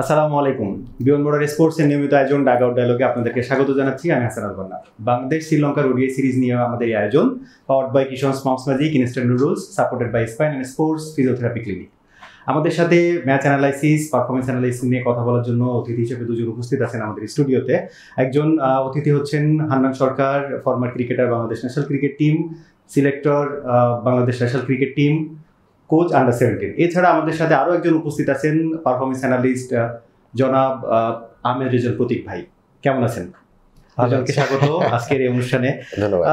আসসালামু আলাইকুম। Beyond border sports এর নিয়মিত আয়োজন ডাগ আউট ডায়ালগে আপনাদেরকে স্বাগত জানাচ্ছি। আমি হাসান আল বান্না। বাংলাদেশ শ্রীলঙ্কার ওডিআই সিরিজ নিয়ে আমাদের এই আয়োজন, powered by Kishore smarts magic, instant noodles, supported by spine and sports physiotherapy clinic. আমাদের সাথে ম্যাচ অ্যানালাইসিস, পারফরমেন্স অ্যানালাইসিস নিয়ে কথা বলার জন্য অতিথি হিসেবে দুজন উপস্থিত আছেন আমাদের স্টুডিওতে। একজন অতিথি হচ্ছেন Hannan Sarkar, former cricketer, Bangladesh national cricket team, selector Bangladesh national cricket team, coach under. এছাড়া আমাদের সাথে আরও একজন উপস্থিত আছেন পারফরমেন্স অ্যানালিস্ট জনাব আহমেদ রেজাল প্রতীক ভাই। কেমন আছেন? দুজনকে স্বাগত আজকের এই অনুষ্ঠানে। ধন্যবাদ।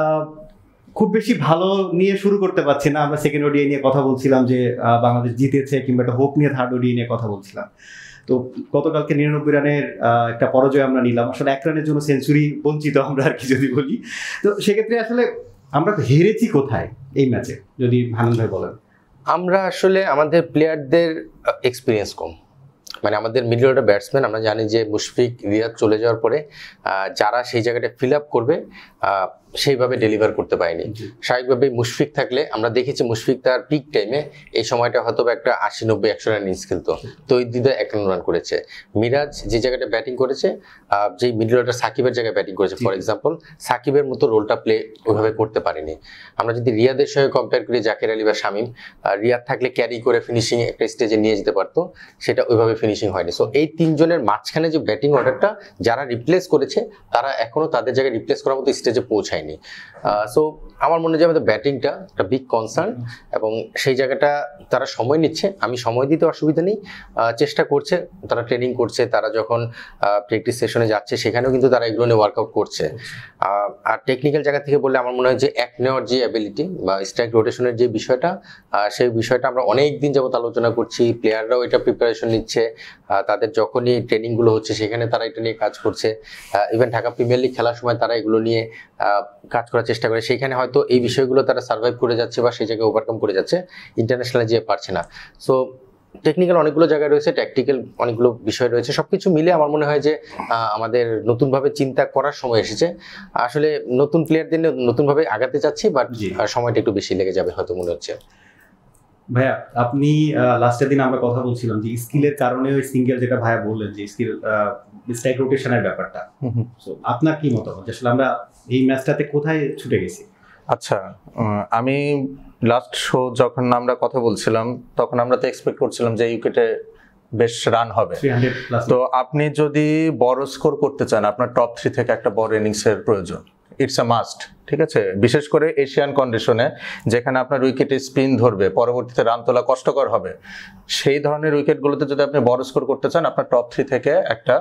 খুব বেশি ভালো নিয়ে শুরু করতে পারছি না। আমরা সেকেন্ড ওডিআই নিয়ে কথা বলছিলাম যে বাংলাদেশ জিতেছে, কিংবা একটা হোপ নিয়ে থার্ড ওডিআই নিয়ে কথা বলছিলাম। তো গতকালকে 99 রানের একটা পরাজয় আমরা নিলাম। আসলে 1 রানের জন্য সেঞ্চুরি বঞ্চিত আমরা আর কি যদি বলি। তো সেক্ষেত্রে আসলে আমরা হেরেছি কোথায় এই ম্যাচে, যদি হান্নান ভাই বলেন। আমরা আসলে আমাদের প্লেয়ারদের এক্সপিরিয়েন্স কম, মানে আমাদের মিডল অর্ডার ব্যাটসম্যান, আমরা জানি যে মুশফিক, রিয়াদ চলে যাওয়ার পরে যারা সেই জায়গাটা ফিল আপ করবে সেইভাবে ডেলিভার করতে পারেনি। স্বাভাবিকভাবেই মুশফিক থাকলে আমরা দেখেছি মুশফিক তার পিক টাইমে এই সময়টা হয়তো একটা 80-90-100 রান ইনিংস খেলতো, তো ওই দিদা 51 রান করেছে। মিরাজ যে জায়গাটা ব্যাটিং করেছে, যেই মিডল অর্ডার সাকিবের জায়গায় ব্যাটিং করেছে, ফর এক্সাম্পল সাকিবের মতো রোলটা প্লে ওইভাবে করতে পারেনি। আমরা যদি রিয়াদের সঙ্গে কম্পেয়ার করি, জাকের আলী বা শামীম, রিয়াদ থাকলে ক্যারি করে ফিনিশিং একটা স্টেজে নিয়ে যেতে পারতো, সেটা ওইভাবে ফিনিশিং হয়নি। সো এই তিনজনের মাঝখানে যে ব্যাটিং অর্ডারটা যারা রিপ্লেস করেছে, তারা এখনো তাদের জায়গায় রিপ্লেস করার মতো স্টেজে পৌঁছায়নি। সো আমার মনে হয় আমাদের ব্যাটিংটা একটা বিগ কনসার্ন, এবং সেই জায়গাটা তারা সময় নিচ্ছে। আমি সময় দিতে অসুবিধা নেই, চেষ্টা করছে, তারা ট্রেনিং করছে, তারা যখন প্র্যাকটিস সেশনে যাচ্ছে সেখানেও কিন্তু তারা এগুলো নিয়ে ওয়ার্কআউট করছে। আর টেকনিক্যাল জায়গা থেকে বললে আমার মনে হয় যে এক নেওয়ার যে অ্যাবিলিটি বা স্ট্রাইক রোটেশনের যে বিষয়টা, সেই বিষয়টা আমরা অনেক দিন যাবত আলোচনা করছি। প্লেয়াররাও এটা প্রিপারেশন নিচ্ছে, তাদের যখনই ট্রেনিংগুলো হচ্ছে সেখানে তারা এটা নিয়ে কাজ করছে। ইভেন ঢাকা প্রিমিয়ার লিগ খেলার সময় তারা এগুলো নিয়ে কাজ করার চেষ্টা করে, সেইখানে হয়তো এই বিষয়গুলো তারা সার্ভাইভ করে যাচ্ছে বা সেই জায়গায় ওভারকাম করে যাচ্ছে, ইন্টারন্যাশনালে যেয়ে পারছে না। সো টেকনিক্যাল অনেকগুলো জায়গায় রয়েছে, ট্যাকটিক্যাল অনেকগুলো বিষয় রয়েছে, সবকিছু মিলে আমার মনে হয় যে আমাদের নতুনভাবে চিন্তা করার সময় এসেছে। আসলে নতুন প্লেয়ারদের নিয়ে নতুনভাবে আগাতে চাচ্ছি, বাট সময়টা একটু বেশি লেগে যাবে হয়তো মনে হচ্ছে। ভাইয়া, আপনি লাস্টের দিন আমরা কথা বলছিলাম যে স্কিলের কারণে ওই সিঙ্গেল, যেটা ভাইয়া বললেন যে স্কিল স্ট্রাইক রোটেশনের ব্যাপারটা, সো আপনার কি মতামত? আসলে আমরা এই ম্যাচটাতে কোথায় ছুটে গেছি? আচ্ছা, আমি লাস্ট শো যখন আমরা কথা বলছিলাম তখন আমরা তো এক্সপেক্ট করছিলাম যে উইকেটে বেশ রান হবে। 300+ তো আপনি যদি বড় স্কোর করতে চান, আপনার টপ 3 থেকে একটা বড় ইনিংসের প্রয়োজন। ইটস আ মাস্ট, ঠিক আছে? বিশেষ করে এশিয়ান কন্ডিশনে, যেখানে আপনার উইকেটে স্পিন ধরবে, পরবর্তীতে রান তোলা কষ্টকর হবে, সেই ধরনের উইকেটগুলোতে যদি আপনি বড় স্কোর করতে চান, আপনার টপ 3 থেকে একটা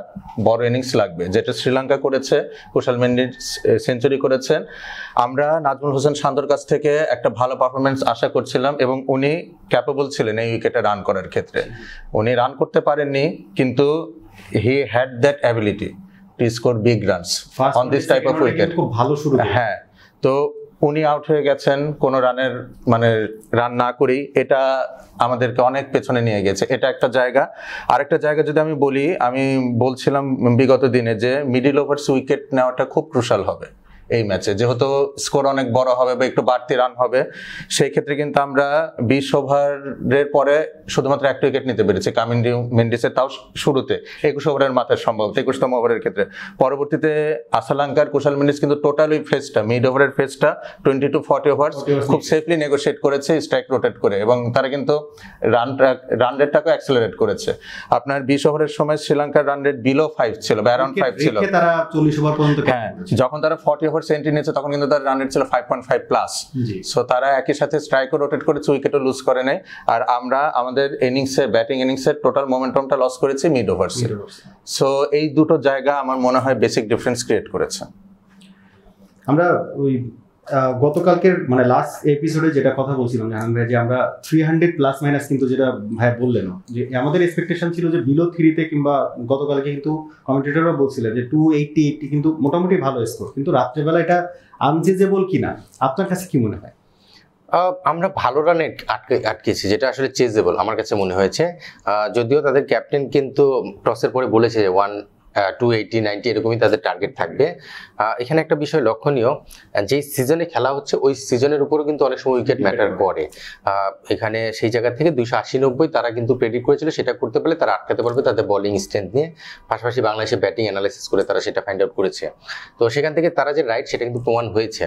বড় ইনিংস লাগবে, যেটা শ্রীলঙ্কা করেছে। কুশাল মেন্ডিস সেঞ্চুরি করেছেন। আমরা নাজমুল হোসেন শান্তর কাছ থেকে একটা ভালো পারফরমেন্স আশা করছিলাম, এবং উনি ক্যাপেবল ছিলেন এই উইকেটে রান করার ক্ষেত্রে। উনি রান করতে পারেননি, কিন্তু he had that ability to score big runs on this type of wicket. খুব ভালো শুরু। হ্যাঁ, তো উনি আউট হয়ে গেছেন কোনো রানের, মানে রান না করেই। এটা আমাদেরকে অনেক পেছনে নিয়ে গেছে। এটা একটা জায়গা। আরেকটা জায়গা যদি আমি বলি, আমি বলছিলাম বিগত দিনে যে মিডল ওভার্স উইকেট নেওয়াটা খুব ক্রুশাল হবে এই ম্যাচে, যেহেতু স্কোর অনেক বড় হবে বা একটু বাড়তি রান হবে। সেই ক্ষেত্রে কিন্তু আমরা 20 ওভারের পরে শুধুমাত্র একটা উইকেট নিতে পেরেছি কামিন্ডি মেন্ডিসের, তাও শুরুতে 21 ওভারের মাথায় সম্ভবত 21তম ওভারের ক্ষেত্রে। পরবর্তীতে আসালাঙ্কার, কুশাল মেন্ডিস কিন্তু টোটাল ওই ফেজটা, মিড ওভারের ফেজটা 20 to 40 ওভার্স খুব সেফলি নেগোশিয়েট করেছে, স্ট্রাইক রোটেট করে, এবং তারা কিন্তু রান রেটটাকে অ্যাক্সেলারেট করেছে। আপনার 20 ওভারের সময় শ্রীলঙ্কার রান রেট বিলো 5 ছিল বা অ্যারাউন্ড 5 ছিল। তারা 40 ওভার পর্যন্ত, হ্যাঁ, যখন তারা 40 ওভার সেন্ট্রি নিয়েছে তখন কিন্তু তার রান রেট ছিল 5.5+। সো তারা একই সাথে স্ট্রাইকও রোটেট করেছে, উইকেটও লুজ করে নেয়। আর আমরা আমাদের ইনিংসে, ব্যাটিং ইনিংসের টোটাল মোমেন্টামটা লস করেছি মিড ওভার্সে। সো এই দুটো জায়গা আমার মনে হয় বেসিক ডিফারেন্স ক্রিয়েট করেছে। আমরা ওই গতকালকের মানে লাস্ট এপিসোডে যেটা কথা বলছিলাম জাহান ভাই, যে আমরা 300+- কিন্তু যেটা ভাই বললেন যে আমাদের এক্সপেকটেশন ছিল যে বিলো 3-তে, কিংবা গতকালকে কিন্তু কমেন্টেটররা বলছিলেন যে 280 কিন্তু মোটামুটি ভালো স্কোর, কিন্তু রাত্রেবেলা এটা আনচেজেবল কিনা আপনার কাছে কি মনে হয়? আমরা ভালো রানে আটকেছি, যেটা আসলে চেজেবল আমার কাছে মনে হয়েছে। যদিও তাদের ক্যাপ্টেন কিন্তু টসের পরে বলেছে যে 280 90 এরকমই তাদের টার্গেট থাকবে। এখানে একটা বিষয় লক্ষণীয়, যে সিজনে খেলা হচ্ছে ওই সিজনের উপরও কিন্তু অনেক সময় উইকেট ম্যাটার করে। এখানে সেই জায়গা থেকে 280-90 তারা কিন্তু প্রেডিক্ট করেছিল, সেটা করতে পারলে তারা আটকাতে পারবে তাদের বোলিং স্ট্রেংথ নিয়ে, পাশাপাশি বাংলাদেশে ব্যাটিং অ্যানালাইসিস করে তারা সেটা ফাইন্ড আউট করেছে। তো সেখান থেকে তারা যে রাইট সেটা কিন্তু প্রমাণ হয়েছে।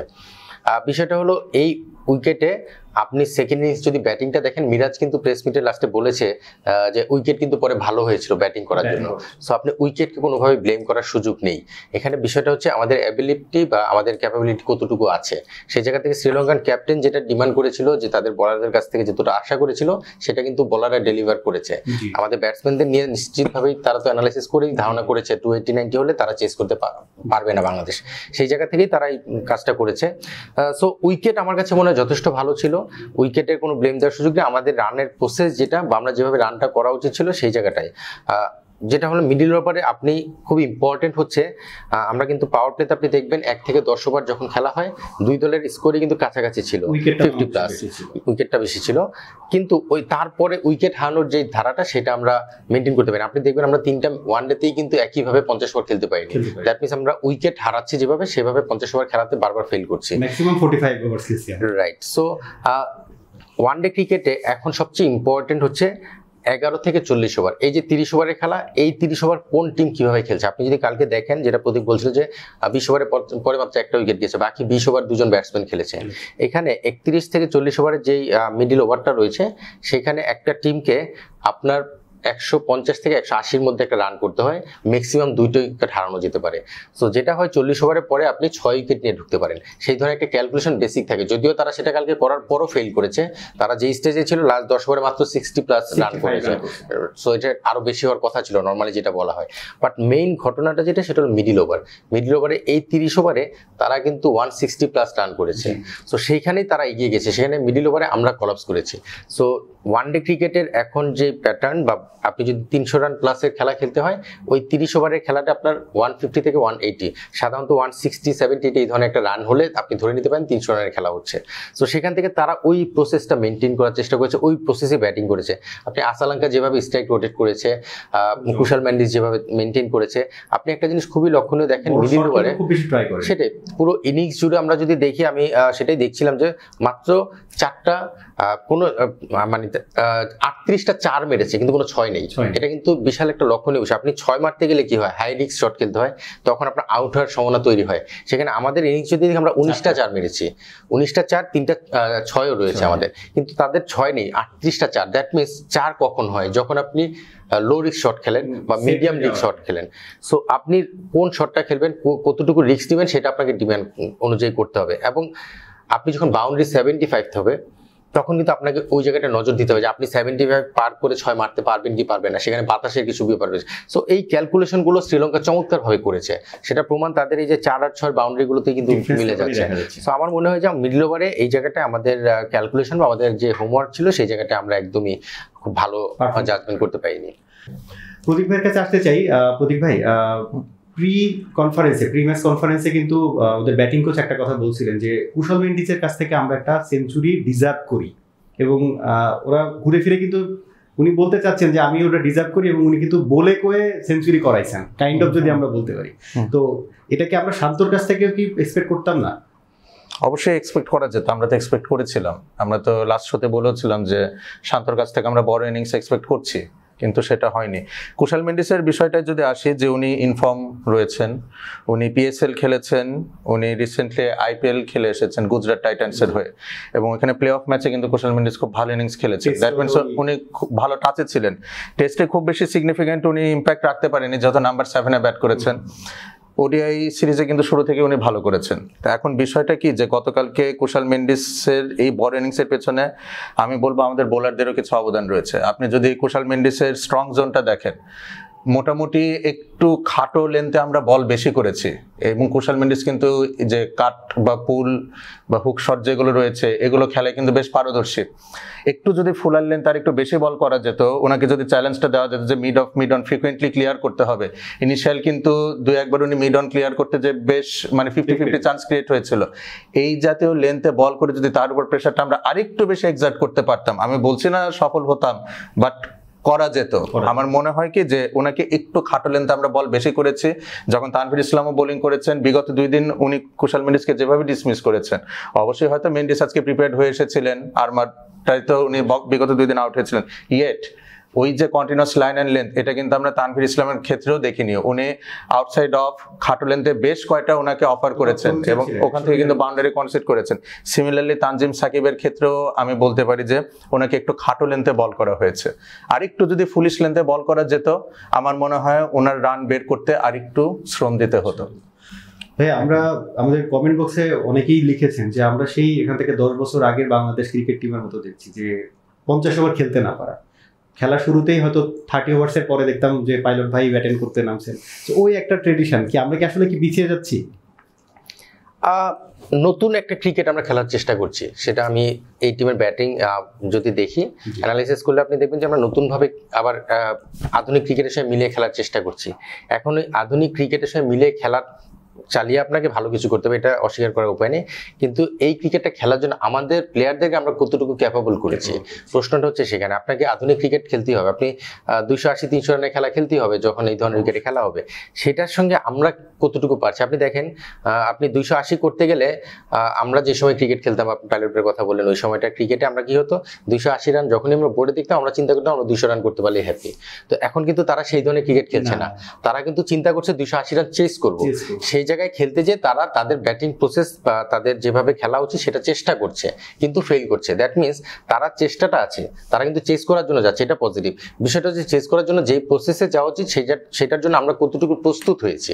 বিষয়টা হলো এই উইকেটে আপনি সেকেন্ড ইনিংস যদি ব্যাটিংটা দেখেন, মিরাজ কিন্তু প্রেস মিটের লাস্টে বলেছে যে উইকেট কিন্তু পরে ভালো হয়েছিল ব্যাটিং করার জন্য। সো আপনি উইকেটকে কোনোভাবে ব্লেম করার সুযোগ নেই। এখানে বিষয়টা হচ্ছে আমাদের অ্যাবিলিটি বা আমাদের ক্যাপাবিলিটি কতটুকু আছে। সেই জায়গা থেকে শ্রীলঙ্কান ক্যাপ্টেন যেটা ডিমান্ড করেছিল, যে তাদের বলারদের কাছ থেকে যতটা আশা করেছিল সেটা কিন্তু বলাররা ডেলিভার করেছে। আমাদের ব্যাটসম্যানদের নিয়ে নিশ্চিতভাবেই তারা তো অ্যানালাইসিস করেই ধারণা করেছে 280-90 হলে তারা চেস করতে পারবে না বাংলাদেশ। সেই জায়গা থেকেই তারা এই কাজটা করেছে। সো উইকেট আমার কাছে মনে হয় যথেষ্ট ভালো ছিল। উইকেটের কোনো ব্লেম দেওয়ার সুযোগ নেই। আমাদের রানের প্রসেস যেটা বা আমরা যেভাবে রানটা করা উচিত ছিল সেই জায়গাটায়, যেটা হলো মিডিল ওভারে আপনি খুব ইম্পর্টেন্ট হচ্ছে, আমরা কিন্তু পাওয়ার প্লেতে আপনি দেখবেন 1 থেকে 10 ওভার যখন খেলা হয় দুই দলের স্কোরই কিন্তু কাছাকাছি ছিল, 50+, উইকেটটা বেশি ছিল। কিন্তু ওই তারপরে উইকেট হারানোর যে ধারাটা সেটা আমরা মেনটেন করতে পারি। আপনি দেখবেন আমরা 3টা ওয়ানডেতেই কিন্তু একইভাবে 50 ওভার খেলতে পারিনি। দ্যাট মিনস আমরা উইকেট হারাচ্ছি যেভাবে, সেভাবে 50 ওভার খেলাতে বারবার ফেল করছি, ম্যাক্সিমাম 45 ওভার খেলছি। রাইট। সো ওয়ানডে ক্রিকেটে এখন সবচেয়ে ইম্পর্টেন্ট হচ্ছে 11 থেকে 40 ওভার। এই যে 30 ওভারের খেলা, এই 30 ওভার কোন টিম কিভাবে খেলছে। আপনি যদি কালকে দেখেন, যেটা প্রদীপ বলছিল যে 20 ওভারের পরে মাত্র একটা উইকেট গেছে, বাকি 20 ওভার দুজন ব্যাটসম্যান খেলেছে। এখানে 31 থেকে 40 ওভারের যেই মিডিল ওভারটা রয়েছে, সেখানে একটা টিমকে আপনার 150 থেকে 180-র মধ্যে একটা রান করতে হয়, ম্যাক্সিমাম 2টা উইকেট হারানো যেতে পারে। সো যেটা হয় 40 ওভারের পরে আপনি 6 উইকেট নিয়ে ঢুকতে পারেন। সেই ধরনের একটা ক্যালকুলেশন বেসিক থাকে, যদিও তারা সেটা কালকে করার পরও ফেল করেছে। তারা যে স্টেজে ছিল লাস্ট 10 ওভারে মাত্র 60+ রান করেছে। সো এটা আরো বেশি হওয়ার কথা ছিল নর্মালি যেটা বলা হয়। বাট মেইন ঘটনাটা যেটা, সেটা হলো মিডিল ওভার। মিডিল ওভারে এই 30 ওভারে তারা কিন্তু 160+ রান করেছে। সো সেইখানেই তারা এগিয়ে গেছে, সেখানে মিডিল ওভারে আমরা কলাপস করেছি। সো ওয়ানডে ক্রিকেটের এখন যে প্যাটার্ন, বা আপনি যদি 300 রান প্লাসের খেলা খেলতে হয়, ওই 30 ওভারের খেলাটা আপনার 150 থেকে 180, সাধারণত 160-70 এই ধরনের একটা রান হলে আপনি ধরে নিতে পারেন 300 রানের খেলা হচ্ছে। সো সেখান থেকে তারা ওই প্রসেসটা মেনটেন করার চেষ্টা করেছে, ওই প্রসেসে ব্যাটিং করেছে। আপনি আসালাঙ্কা যেভাবে স্ট্রাইক রোটেট করেছে, কুশাল মেন্ডিস যেভাবে মেনটেন করেছে, আপনি একটা জিনিস খুবই লক্ষণীয় দেখেন মিডিল ওভারে, সেটাই পুরো ইনিংস জুড়ে আমরা যদি দেখি, আমি সেটাই দেখছিলাম যে মাত্র 4টা কোনো মানে 38টা 4 মেরেছে, কিন্তু কোনো 6 নেই। এটা কিন্তু বিশাল একটা লক্ষণীয় বিষয়। আপনি 6 মারতে গেলে কি হয়, হাই রিস্ক শট খেলতে হয়, তখন আপনার আউট হওয়ার সম্ভাবনা তৈরি হয়। সেখানে আমাদের ইনিংস যদি আমরা 19টা 4 মেরেছি, 19টা 4, 3টা 6ও রয়েছে আমাদের, কিন্তু তাদের 6 নেই, 38টা 4। দ্যাট মিনস 4 কখন হয়, যখন আপনি লো রিস্ক শট খেলেন বা মিডিয়াম রিস্ক শট খেলেন। সো আপনি কোন শটটা খেলবেন, কতটুকু রিস্ক নেবেন, সেটা আপনাকে ডিমান্ড অনুযায়ী করতে হবে। এবং আপনি যখন বাউন্ডারি 75 হবে, তখন কিন্তু আপনাকে ওই জায়গাটা নজর দিতে হবে যে আপনি 75 পার করে 6 মারতে পারবেন কি পারবেন না, সেখানে বাতাসের কিছু ব্যাপার রয়েছে। সো এই ক্যালকুলেশনগুলো শ্রীলঙ্কা চমৎকারভাবে করেছে, সেটা প্রমাণ তাদের এই যে 4 আর 6 বাউন্ডারিগুলোতে কিন্তু মিলে যাচ্ছে। সো আমার মনে হয় যে মিডল ওভারে এই জায়গাটায় আমাদের ক্যালকুলেশন বা আমাদের যে হোমওয়ার্ক ছিল, সেই জায়গাটা আমরা একদমই খুব ভালো জাজমেন্ট করতে পারিনি। প্রদীপ ভাইয়ের কাছে আসতে চাই। প্রদীপ ভাই, প্রি ম্যাচ কনফারেন্সে কিন্তু ওদের ব্যাটিং কোচ একটা কথা বলছিলেন যে কুশল মেন্ডিসের কাছ থেকে আমরা একটা সেঞ্চুরি ডিজার্ভ করি, এবং ওরা ঘুরে ফিরে কিন্তু উনি বলতে চাচ্ছেন যে আমি ওটা ডিজার্ভ করি, এবং উনি কিন্তু বলে কয়ে সেঞ্চুরি করাইছেন কাইন্ড অফ, যদি আমরা বলতে পারি। তো এটাকে আমরা শান্তর কাছ থেকেও কি এক্সপেক্ট করতাম না? অবশ্যই এক্সপেক্ট করা যেত, আমরা তো এক্সপেক্ট করেছিলাম। আমরা তো লাস্ট শোতে বলেছিলাম যে শান্তর কাছ থেকে আমরা বড় ইনিংস এক্সপেক্ট করছি, কিন্তু সেটা হয়নি। কুশাল মেন্ডিসের বিষয়টা যদি আসি, যে উনি ইনফর্ম রয়েছেন, উনি পিএসএল খেলেছেন, উনি রিসেন্টলি আইপিএল খেলে এসেছেন গুজরাট টাইটান্সের হয়ে, এবং এখানে প্লে অফ ম্যাচে কিন্তু কুশাল মেন্ডিস খুব ভালো ইনিংস খেলেছেন। দ্যাট মিনস উনি খুব ভালো টাচে ছিলেন। টেস্টে খুব বেশি সিগনিফিক্যান্ট উনি ইম্প্যাক্ট রাখতে পারেনি, যত নাম্বার 7-এ ব্যাট করেছেন। ওডিআই সিরিজে কিন্তু শুরু থেকে উনি ভালো করেছেন। তো এখন বিষয়টা কি, যে গতকালকে কুশাল মেন্ডিসের এই বড় ইনিংসের পেছনে আমি বলবো আমাদের বোলারদেরও কিছু অবদান রয়েছে। আপনি যদি কুশাল মেন্ডিসের স্ট্রং জোনটা দেখেন, মোটামুটি একটু খাটো লেন্থে আমরা বল বেশি করেছি, এবং কুশাল মেন্ডিস কিন্তু যে কাট বা পুল বা হুক শট যেগুলো রয়েছে, এগুলো খেলায় কিন্তু বেশ পারদর্শী। একটু যদি ফুলার লেন্থ আর একটু বেশি বল করা যেত, ওনাকে যদি চ্যালেঞ্জটা দেওয়া যেত যে মিড অন ফ্রিকুয়েন্টলি ক্লিয়ার করতে হবে। ইনিশিয়াল কিন্তু 2-1 বার উনি মিড অন ক্লিয়ার করতে যে বেশ মানে 50-50 চান্স ক্রিয়েট হয়েছিল। এই জাতীয় লেন্থে বল করে যদি তার উপর প্রেশারটা আমরা আরেকটু বেশি এক্সার্ট করতে পারতাম, আমি বলছি না সফল হতাম, বাট করা যেত। আমার মনে হয় কি যে ওনাকে একটু খাটো লেন্থে আমরা বল বেশি করেছি। যখন তানভীর ইসলামও বোলিং করেছেন, বিগত 2 দিন উনি কুশাল মেন্ডিসকে যেভাবে ডিসমিস করেছেন, অবশ্যই হয়তো মেন্ডিস আজকে প্রিপেয়ার্ড হয়ে এসেছিলেন, আর্মারটাই তো উনি বিগত 2 দিন আউট হয়েছিলেন, ইয়েট ওই যে কন্টিনিউয়াস লাইন অ্যান্ড লেন্থ, এটা কিন্তু আমরা তানভীর ইসলামের ক্ষেত্রেও দেখিনি। উনি আউটসাইড অফ খাটো লেন্থে বেশ কয়টা ওনাকে অফার করেছেন এবং ওখান থেকে কিন্তু বাউন্ডারি কনসিড করেছেন। সিমিলারলি তানজিম সাকিবের ক্ষেত্রেও আমি বলতে পারি যে ওনাকে একটু খাটো লেন্থে বল করা হয়েছে। আরেকটু যদি ফুলিশ লেন্থে বল করা যেত, আমার মনে হয় ওনার রান বের করতে আরেকটু শ্রম দিতে হতো। ভাই, আমরা আমাদের কমেন্ট বক্সে অনেকেই লিখেছেন যে আমরা সেই এখান থেকে 10 বছর আগের বাংলাদেশ ক্রিকেট টিমের মতো দেখছি, যে 50 ওভার খেলতে না পারা, খেলা শুরুতেই হয়তো 30 ওভার্সের পরে দেখতাম যে পাইলট ভাই ব্যাটিং করতে নামছেন। তো ওই একটা ট্রেডিশন কি আমরা কি আসলে কি পিছিয়ে যাচ্ছি? নতুন একটা ক্রিকেট আমরা খেলার চেষ্টা করছি, সেটা আমি এই টিমের ব্যাটিং যদি দেখি, অ্যানালাইসিস করলে আপনি দেখবেন যে আমরা নতুনভাবে আবার আধুনিক ক্রিকেটের সঙ্গে মিলিয়ে খেলার চেষ্টা করছি। এখন ওই আধুনিক ক্রিকেটের সঙ্গে মিলিয়ে খেলার চালিয়ে আপনাকে ভালো কিছু করতে হবে, এটা অস্বীকার করার উপায় নেই। কিন্তু এই ক্রিকেটটা খেলার জন্য আমাদের প্লেয়ারদেরকে আমরা কতটুকু ক্যাপাবল করেছি, প্রশ্নটা হচ্ছে সেখানে। আপনাকে আধুনিক ক্রিকেট খেলতেই হবে, আপনি 280-300 রানের খেলা খেলতেই হবে যখন এই ধরনের ক্রিকেটে খেলা হবে, সেটার সঙ্গে আমরা কতটুকু পারছি। আপনি দেখেন, আপনি 280 করতে গেলে আমরা যে সময় ক্রিকেট খেলতাম, আপনি পাইলটের কথা বললেন, ওই সময়টা ক্রিকেটে আমরা কি হতো, 280 রান যখনই আমরা বোর্ডে দেখতাম আমরা চিন্তা করতাম আমরা 200 রান করতে পারলে হ্যাপি। তো এখন কিন্তু তারা সেই ধরনের ক্রিকেট খেলছে না, তারা কিন্তু চিন্তা করছে 280 রান চেস করবো। সেই জায়গায় খেলতে যে তারা তাদের ব্যাটিং প্রসেস বা তাদের যেভাবে খেলা উচিত সেটা চেষ্টা করছে, কিন্তু ফেল করছে। দ্যাট মিনস তারা চেষ্টাটা আছে, তারা কিন্তু চেস করার জন্য যাচ্ছে, এটা পজিটিভ। বিষয়টা হচ্ছে চেস করার জন্য যেই প্রসেসে যাওয়া উচিত সেটার জন্য আমরা কতটুকু প্রস্তুত হয়েছে,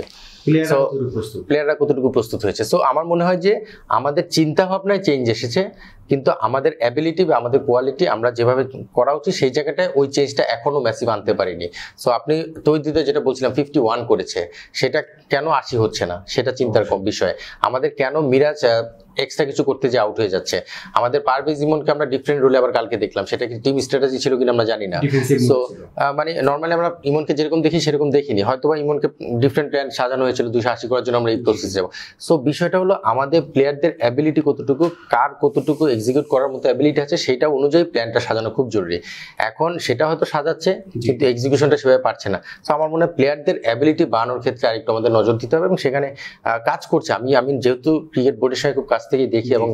প্লেয়াররা কতটুকু প্রস্তুত হয়েছে। সো আমার মনে হয় যে আমাদের চিন্তা ভাবনায় চেঞ্জ এসেছে, কিন্তু আমাদের অ্যাবিলিটি বা আমাদের কোয়ালিটি আমরা যেভাবে করা উচিত সেই জায়গাটায় ওই চেঞ্জটা এখনো ম্যাসিভ আনতে পারিনি। সো আপনি তৈরিতে যেটা বলছিলাম 51 করেছে, সেটা কেন 80 হচ্ছে না, সেটা চিন্তার কম বিষয়। আমাদের কেন মিরাজ এক্সট্রা কিছু করতে যে আউট হয়ে যাচ্ছে, আমাদের পারভেজ ইমনকে আমরা ডিফারেন্ট রোলে আবার কালকে দেখলাম, সেটা কি টিম স্ট্র্যাটেজি ছিল কিনা আমরা জানি না। সো মানে নর্মালি আমরা ইমনকে যেরকম দেখি সেরকম দেখিনি, হয়তো বা ইমনকে ডিফারেন্ট প্ল্যান সাজানো হয়েছিল 280 করার জন্য আমরা এই প্রসেস যাবো। সো বিষয়টা হলো আমাদের প্লেয়ারদের অ্যাবিলিটি কতটুকু, কার কতটুকু এক্সিকিউট করার মতো অ্যাবিলিটি আছে, সেটা অনুযায়ী প্ল্যানটা সাজানো খুব জরুরি। এখন সেটা হয়তো সাজাচ্ছে কিন্তু এক্সিকিউশনটা সেভাবে পারছে না। সো আমার মনে হয় প্লেয়ারদের অ্যাবিলিটি বাড়ানোর ক্ষেত্রে আরেকটু আমাদের নজর দিতে হবে এবং সেখানে কাজ করছে। আমি যেহেতু ক্রিকেট বোর্ডের সঙ্গে খুব কাছ থেকে দেখি এবং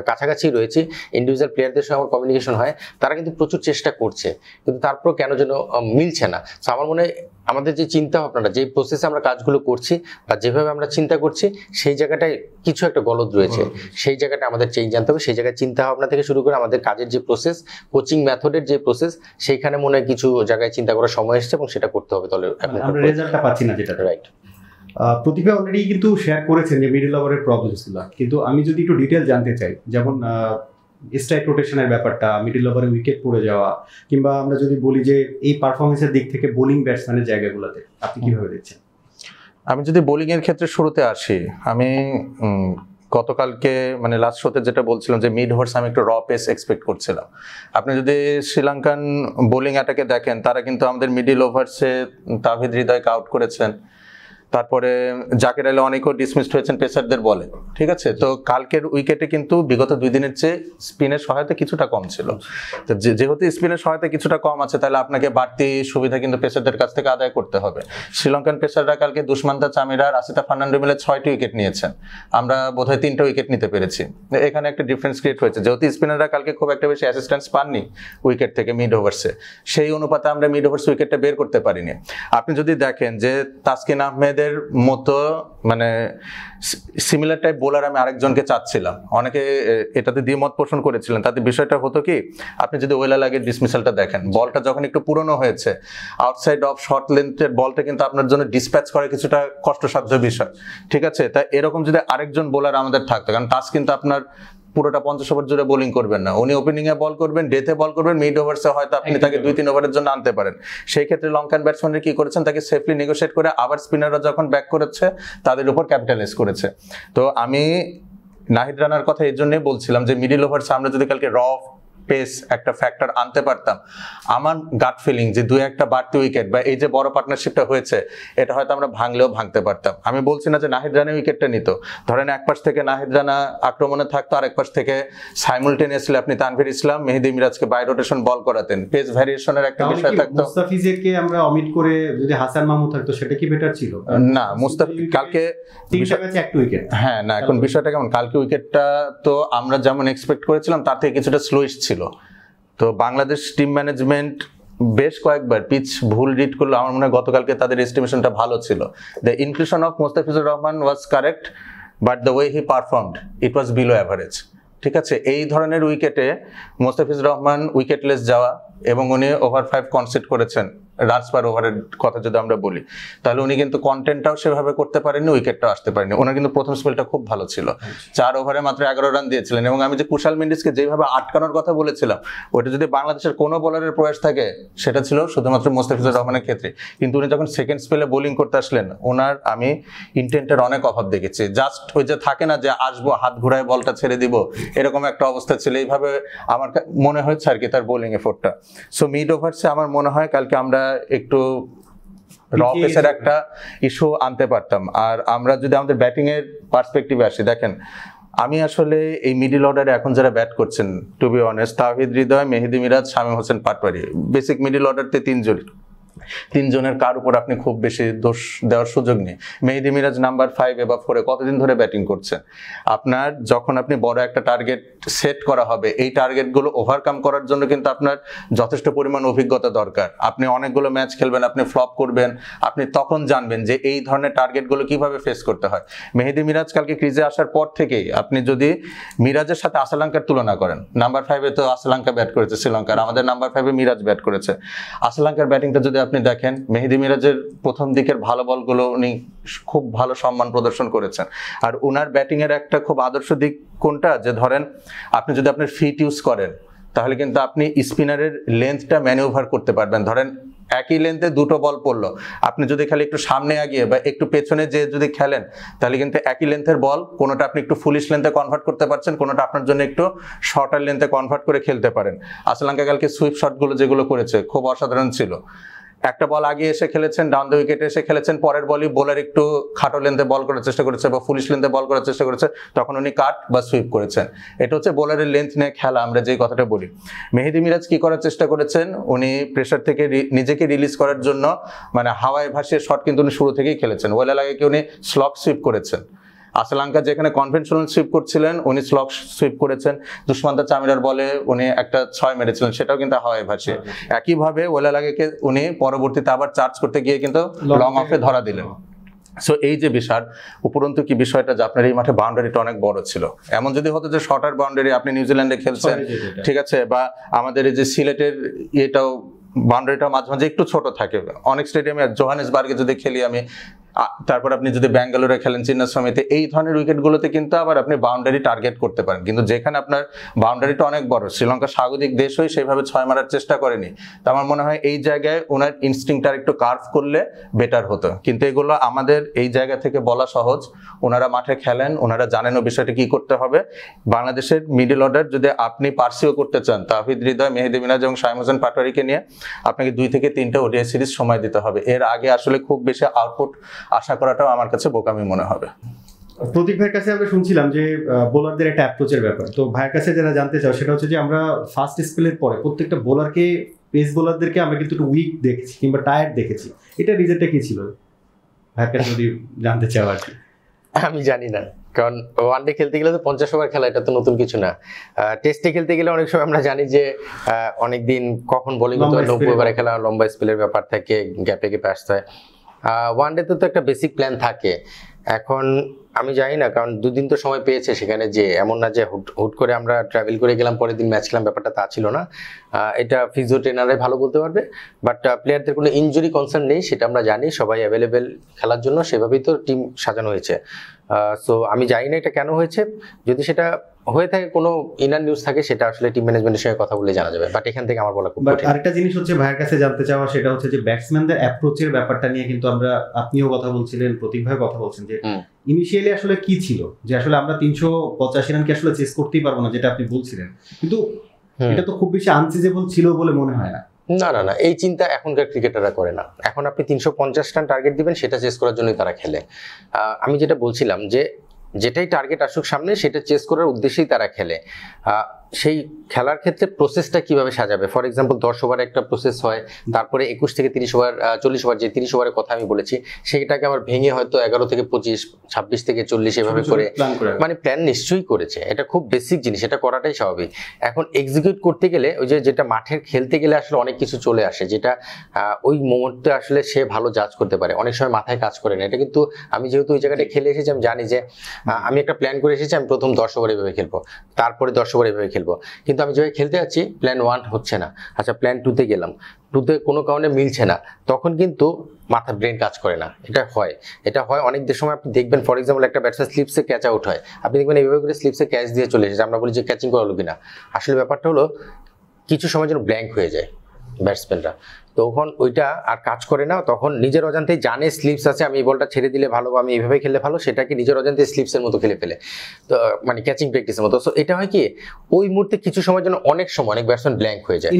কাছাকাছি রয়েছি, ইন্ডিভিজুয়াল প্লেয়ারদের সঙ্গে আমার কমিউনিকেশন হয়, তারা কিন্তু প্রচুর চেষ্টা করছে, কিন্তু তারপর কেন যেন মিলছে না। সো আমার মনে হয় আমাদের যে চিন্তা ভাবনাটা, যে প্রসেসে আমরা কাজগুলো করছি বা যেভাবে আমরা চিন্তা করছি সেই জায়গাটায় কিছু একটা গলদ রয়েছে, সেই জায়গাটা আমাদের চেঞ্জ আনতে হবে। সেই জায়গায় চিন্তা ভাবনা থেকে শুরু করে আমাদের কাজের যে প্রসেস, কোচিং মেথডের যে প্রসেস, সেইখানে মনে হয় কিছু জায়গায় চিন্তা করার সময় এসেছে এবং সেটা করতে হবে। তাহলে আমরা রেজাল্টটা পাচ্ছি না, যেটা রাইট। প্রতিভা অলরেডি কিন্তু শেয়ার করেছেন যে মিডল ওভারের প্রবলেমসগুলো, কিন্তু আমি যদি একটু ডিটেল জানতে চাই, যেমন স্ট্রাইক রোটেশনের ব্যাপারটা, মিডল ওভারে উইকেট পড়ে যাওয়া, কিংবা আমরা যদি বলি যে এই পারফরমেন্সের দিক থেকে বোলিং ব্যাটসম্যানের জায়গাগুলোতে আপনি কিভাবে দেখছেন? আমি যদি বোলিং এর ক্ষেত্রে শুরুতে আসি, আমি গতকালকে মানে লাস্ট শোতে যেটা বলছিলাম যে মিড ওভার্স আমি একটু র পেস এক্সপেক্ট করছিলাম। আপনি যদি শ্রীলঙ্কান বোলিং অ্যাটাকে দেখেন, তারা কিন্তু আমাদের মিডল ওভার্সে তাহিদ হৃদয়কে আউট করেছেন, তারপরে জাকের আলী অনেকেও ডিসমিসড হয়েছেন পেসারদের বলে, ঠিক আছে। তো কালকের উইকেটে কিন্তু বিগত 2 দিনের চেয়ে স্পিনের সহায়তা কিছুটা কম ছিল। তো যেহেতু স্পিনের সহায়তা কিছুটা কম আছে, তাহলে আপনাকে বাড়তি সুবিধা কিন্তু পেসারদের কাছ থেকে আদায় করতে হবে। শ্রীলঙ্কান পেসাররা কালকে দুষ্মান্তা চামিরা আর আসিতা ফার্নান্ডো মিলে 6টি উইকেট নিয়েছেন, আমরা বোধহয় 3টা উইকেট নিতে পেরেছি। এখানে একটা ডিফারেন্স ক্রিয়েট হয়েছে, যেহেতু স্পিনাররা কালকে খুব একটা বেশি অ্যাসিস্ট্যান্স পাননি উইকেট থেকে মিড ওভার্সে, সেই অনুপাতে আমরা মিড ওভার্স উইকেটটা বের করতে পারিনি। আপনি যদি দেখেন যে তাসকিন আহমেদ মতো মানে সিমিলার টাইপ বোলার আমি আরেকজনকে চাচ্ছিলাম, অনেকে এটাতে দ্বিমত পোষণ করেছিলেন। তাতে বিষয়টা হতো কি, আপনি যদি ওয়েলা লাগের ডিসমিসালটা দেখেন, বলটা যখন একটু পুরনো হয়েছে, আউটসাইড অফ শর্ট লেন্থের বলটা কিন্তু আপনার জন্য ডিসপ্যাচ করা কিছুটা কষ্টসাধ্য বিষয়, ঠিক আছে। তাই এরকম যদি আরেকজন বোলার আমাদের থাকতো, কারণ তাস কিন্তু আপনার পুরোটা 50 ওভার জুড়ে বোলিং করবেন না, উনি ওপেনিং এ বল করবেন, ডেথে বল করবেন, মিড ওভার্সে হয়তো আপনি তাকে 2-3 ওভারের জন্য আনতে পারেন। সেই ক্ষেত্রে লঙ্কান ব্যাটসম্যানরা কি করেছেন, তাকে সেফলি নেগোশিয়েট করে আবার স্পিনাররা যখন ব্যাক করেছে তাদের উপর ক্যাপিটালাইজ করেছে। তো আমি নাহিদ রানার কথা এই জন্যই বলছিলাম যে মিডল ওভার্সে আমরা যদি কালকে র পেস একটা ফ্যাক্টর আনতে পারতাম, আমার গাট ফিলিং যে 2-1টা বাড়তি উইকেট বা এই যে বড় পার্টনারশিপটা হয়েছে এটা হয়তো আমরা ভাঙলেও ভাঙতে পারতাম। আমি বলছি না যে নাহিদ রানা উইকেটটা নিত, ধরেন এক পাশ থেকে নাহিদ রানা আক্রমণে থাকতো, আরেক পাশ থেকে সাইমুলটেনিয়াসলি আপনি তানভীর ইসলাম, মেহেদী মিরাজকে বাই রোটেশন বল করাতেন, পেস ভ্যারিয়েশনের একটা বিষয় থাকতো। মুস্তাফিজকে আমরা অমিট করে যদি হাসান মাহমুদ থাকতো সেটা কি বেটার ছিল? না, মুস্তাফিজ কালকে 3টা ম্যাচে 1 উইকেট। হ্যাঁ, না এখন বিষয়টা কেমন, কালকে উইকেটটা তো আমরা যেমন এক্সপেক্ট করেছিলাম তার থেকে কিছুটা স্লোইশ ছিল। তো বাংলাদেশ টিম ম্যানেজমেন্ট বেশ কয়েকবার পিচ ভুল রিড করলো, আমার মনে হয় গতকালকে তাদের এস্টিমেশনটা ভালো ছিল। The inclusion of Mustafizur Rahman was correct, but the way he performed it was below average. ঠিক আছে, এই ধরনের উইকেটে মুস্তাফিজুর রহমান উইকেটলেস যাওয়া এবং উনি ওভার 5 কনসিড করেছেন রানস পার ওভারের কথা যদি আমরা বলি, তাহলে উনি কিন্তু কন্টেন্টটাও সেভাবে করতে পারেননি, উইকেটটাও আসতে পারেনি। ওনার কিন্তু প্রথম স্পেলটা খুব ভালো ছিল, 4 ওভারে মাত্র 11 রান দিয়েছিলেন। এবং আমি যে কুশাল মেন্ডিসকে যেভাবে আটকানোর কথা বলেছিলাম, ওটা যদি বাংলাদেশের কোনো বোলারের প্রয়াস থাকে সেটা ছিল শুধুমাত্র মুস্তাফিজুর রহমানের ক্ষেত্রে। কিন্তু উনি যখন সেকেন্ড স্পেলে বোলিং করতে আসলেন, ওনার আমি ইন্টেন্টের অনেক অভাব দেখেছি। জাস্ট ওই যে থাকে না যে আসবো হাত ঘুরায় বলটা ছেড়ে দিব, এরকম একটা অবস্থা ছিল। এইভাবে আমার মনে হয়েছে আর কি তার বোলিং এফোর্টটা। সো মিড ওভার্সে আমার মনে হয় কালকে আমরা একটু র পেসের একটা ইস্যু আনতে পারতাম। আর আমরা যদি আমাদের ব্যাটিং এর পার্সপেক্টিভে আসি, দেখেন আমি আসলে এই মিডল অর্ডারে এখন যারা ব্যাট করছেন, two be honest, Towhid Hridoy, Mehedi Miraj, Shamim Hossain Patwari, basic middle অর্ডারতে 3 জনের কার উপর আপনি খুব বেশি দোষ দেওয়ার সুযোগ নেই। মেহেদী মিরাজ নাম্বার 5 বা 4 কতদিন ধরে ব্যাটিং করছেন? আপনার যখন আপনি বড় একটা টার্গেট সেট করা হবে, এই টার্গেটগুলো ওভারকাম করার জন্য কিন্তু আপনার যথেষ্ট পরিমাণ অভিজ্ঞতা দরকার। আপনি অনেকগুলো ম্যাচ খেলবেন, আপনি ফ্লপ করবেন, আপনি তখন জানবেন যে এই ধরনের টার্গেটগুলো কিভাবে ফেস করতে হয়। মেহেদী মিরাজ কালকে ক্রিজে আসার পর থেকেই আপনি যদি মিরাজের সাথে আসলাঙ্কার তুলনা করেন, নাম্বার 5-এ তো আসলাঙ্কা ব্যাট করেছে শ্রীলঙ্কার, আমাদের নাম্বার 5-এ মিরাজ ব্যাট করেছে। আসলাঙ্কার ব্যাটিংটা যদি আপনি দেখেন, মেহেদী মিরাজের প্রথম দিকের ভালো বলগুলো উনি খুব ভালো সম্মান প্রদর্শন করেছেন। আর উনার ব্যাটিং এর একটা খুব আদর্শ দিক কোনটা, যে ধরেন আপনি যদি আপনার ফিট ইউজ করেন তাহলে কিন্তু আপনি স্পিনারের লেন্থটা ম্যানিউভার করতে পারবেন। ধরেন একই লেন্থে 2টো বল পড়লো, আপনি যদি খালি একটু সামনে আগিয়ে বা একটু পেছনে যে যদি খেলেন, তাহলে কিন্তু একই লেন্থের বল কোনোটা আপনি একটু ফুলিশ লেন্থে কনভার্ট করতে পারছেন, কোনোটা আপনার জন্য একটু শর্টার লেন্থে কনভার্ট করে খেলতে পারেন। আসলাঙ্কা কালকে সুইপ শটগুলো যেগুলো করেছে খুব অসাধারণ ছিল। একটা বল আগে এসে খেলেছেন, ডাউন দ্য উইকেটে এসে খেলেছেন, পরের বলই বোলার একটু খাটো লেন্থে বল করার চেষ্টা করেছে বা ফুলিশ লেন্থে বল করার চেষ্টা করেছে, তখন উনি কাট বা সুইপ করেছেন। এটা হচ্ছে বোলারের লেন্থ নিয়ে খেলা, আমরা যেই কথাটা বলি। মেহেদী মিরাজ কি করার চেষ্টা করেছেন, উনি প্রেসার থেকে নিজেকে রিলিজ করার জন্য মানে হাওয়ায় ভাসিয়ে শট কিন্তু উনি শুরু থেকেই খেলেছেন। ওয়েলা লাগে কি উনি স্লক সুইপ করেছেন। আসলাঙ্কা যেখানে কনভেনশনাল সুইপ করছিলেন, উনি স্লক সুইপ করেছেন। দুষ্মন্ত চামিরার বলে উনি একটা 6 মেরেছিলেন, সেটাও কিন্তু হাওয়ায় ভাসিয়ে। একইভাবে ওয়েলা লাগেকে উনি পরবর্তীতে আবার চার্জ করতে গিয়ে কিন্তু লং অফে ধরা দিলেন। সো এই যে বিষয়, উপরন্তু কি বিষয়টা যে আপনার এই মাঠে বাউন্ডারিটা অনেক বড় ছিল। এমন যদি হতো যে শর্টার বাউন্ডারি, আপনি নিউজিল্যান্ডে খেলছেন, ঠিক আছে, বা আমাদের এই যে সিলেটের এটাও বাউন্ডারিটা মাঝে মাঝে একটু ছোট থাকে। অনেক স্টেডিয়ামে, জোহানেসবার্গে যদি খেলি আমি, তারপর আপনি যদি ব্যাঙ্গালোরে খেলেন, চিন্নাস্বামীতে, এই ধরনের উইকেটগুলোতে কিন্তু আবার আপনি বাউন্ডারি টার্গেট করতে পারেন। কিন্তু যেখানে আপনার বাউন্ডারিটা অনেক বড়, শ্রীলঙ্কা স্বাগতিক দেশ হয়ে সেইভাবে 6 মারার চেষ্টা করেনি। তো আমার মনে হয় এই জায়গায় ওনার ইনস্টিংক্টটা একটু কার্ভ করলে বেটার হতো। কিন্তু এগুলো আমাদের এই জায়গা থেকে বলা সহজ, ওনারা মাঠে খেলেন, ওনারা জানেন ও বিষয়টা কি করতে হবে। বাংলাদেশের মিডল অর্ডার যদি আপনি পার্সিও করতে চান, তাওহিদ হৃদয়, মেহেদী মিরাজ এবং শামীম হোসেন পাটোয়ারিকে নিয়ে আপনাকে 2 থেকে 3টা ওডিআই সিরিজ সময় দিতে হবে। এর আগে আসলে খুব বেশি আউটপুট আশা করাটাও আমার কাছে বোকামি মনে হবে। প্রতীক ভাইয়ের কাছে আমরা শুনছিলাম যে বোলারদের একটা অ্যাপ্রোচের ব্যাপার, তো ভাইয়ের কাছে যারা জানতে চাও সেটা হচ্ছে যে আমরা ফার্স্ট স্পেলের পরে প্রত্যেকটা বোলারকে, পেস বোলারদেরকে আমরা কিন্তু একটু উইক দেখেছি কিংবা টায়ার্ড দেখেছি। এটা রিজনটা কি ছিল ভাইয়ের কাছে যদি জানতে চাও আর কি? আমি জানি না, কারণ ওয়ানডে খেলতে গেলে তো 50 ওভার খেলা, এটা তো নতুন কিছু না। টেস্টে খেলতে গেলে অনেক সময় আমরা জানি যে অনেকদিন কখন বোলিং করতে হয়, 90 ওভারে খেলা, লম্বা স্পেলের ব্যাপার থাকে, গ্যাপে গ্যাপে আসতে হয়। ওয়ানডেতে তো একটা বেসিক প্ল্যান থাকে। এখন আমি জানি না, কারণ 2 দিন তো সময় পেয়েছে সেখানে, যে এমন না যে হুট করে আমরা ট্রাভেল করে গেলাম পরের দিন ম্যাচ খেলাম, ব্যাপারটা তা ছিল না। এটা ফিজিও ট্রেনাররাই ভালো বলতে পারবে। বাট প্লেয়ারদের কোনো ইনজুরি কনসার্ন নেই, সেটা আমরা জানি, সবাই অ্যাভেলেবেল খেলার জন্য, সেভাবেই তো টিম সাজানো হয়েছে। সো আমি জানি না এটা কেন হয়েছে, যদি সেটা হয়ে থাকে কোনো ইনার নিউজ থাকে, সেটা আসলে টিম ম্যানেজমেন্টের সঙ্গে কথা বলে জানা যাবে। বাট এখান থেকে আমার বলা খুব কঠিন। আরেকটা জিনিস হচ্ছে ভাইয়ের কাছে জানতে চাওয়া, সেটা হচ্ছে যে ব্যাটসম্যানদের অ্যাপ্রোচের ব্যাপারটা নিয়ে কিন্তু আমরা, আপনিও কথা বলছিলেন, প্রতীক ভাই কথা বলছেন, যে ইনিশিয়ালি আসলে কি ছিল, যে আসলে আমরা 385 রানকে আসলে চেস করতেই পারবো না, যেটা আপনি বলছিলেন। কিন্তু এটা তো খুব বেশি আনসিজেবল ছিল বলে মনে হয় না। না না না, এই চিন্তা এখনকার ক্রিকেটাররা করে না। এখন আপনি 350 রান টার্গেট দিবেন, সেটা চেস করার জন্যই তারা খেলে। আমি যেটা বলছিলাম যে যেটাই টার্গেট আসুক সামনে সেটা চেস করার উদ্দেশ্যেই তারা খেলে। সেই খেলার ক্ষেত্রে প্রসেসটা কিভাবে সাজাবে, ফর এক্সাম্পল 10 ওভারে একটা প্রসেস হয়, তারপরে 21 থেকে 30 ওভার 40 ওভার, যে 30 ওভারের কথা আমি বলেছি সেটাকে আবার ভেঙে হয়তো 11 থেকে 25, 26 থেকে 40 এভাবে করে মানে প্ল্যান নিশ্চয়ই করেছে। এটা খুব বেসিক জিনিস, এটা করাটাই স্বাভাবিক। এখন এক্সিকিউট করতে গেলে ওই যে যেটা মাঠের খেলতে গেলে আসলে অনেক কিছু চলে আসে, যেটা ওই মুহূর্তে আসলে সে ভালো জাজ করতে পারে, অনেক সময় মাথায় কাজ করে না। এটা কিন্তু আমি যেহেতু ওই জায়গাটা খেলে এসেছি, আমি জানি যে আমি একটা প্ল্যান করে এসেছি, আমি প্রথম 10 ওভার এভাবে খেলবো, তারপরে 10 ওভার এভাবে খেলবো, কিন্তু আমি যেভাবে খেলতে যাচ্ছি প্ল্যান 1 হচ্ছে না, আচ্ছা প্ল্যান 2-তে গেলাম, 2-তে কোনো কারণে মিলছে না, তখন কিন্তু মাথা ব্রেন কাজ করে না। এটা হয় অনেক সময়। আপনি দেখবেন ফর এক্সাম্পল একটা ব্যাটসম্যান স্লিপসে ক্যাচ আউট হয়, আপনি দেখবেন এইভাবে করে স্লিপসে ক্যাচ দিয়ে চলে এসেছে, আমরা বলি যে ক্যাচিং করালো কিনা, আসলে ব্যাপারটা হলো কিছু সময় যেন ব্ল্যাঙ্ক হয়ে যায় ব্যাটসম্যানরা, তখন ওইটা আর কাজ করে না, তখন নিজের অজান্তেই জানে স্লিপস আছে, আমি এই বলটা ছেড়ে দিলে ভালো বা আমি এইভাবে খেললে ভালো, সেটাকে নিজের অজান্তে স্লিপসের মতো খেলে ফেলে, তো মানে ক্যাচিং প্র্যাকটিসের মতো। সো এটা হয় কি ওই মুহূর্তে কিছু সময় যেন অনেক ব্যাটসম্যান ব্ল্যাঙ্ক হয়ে যায়,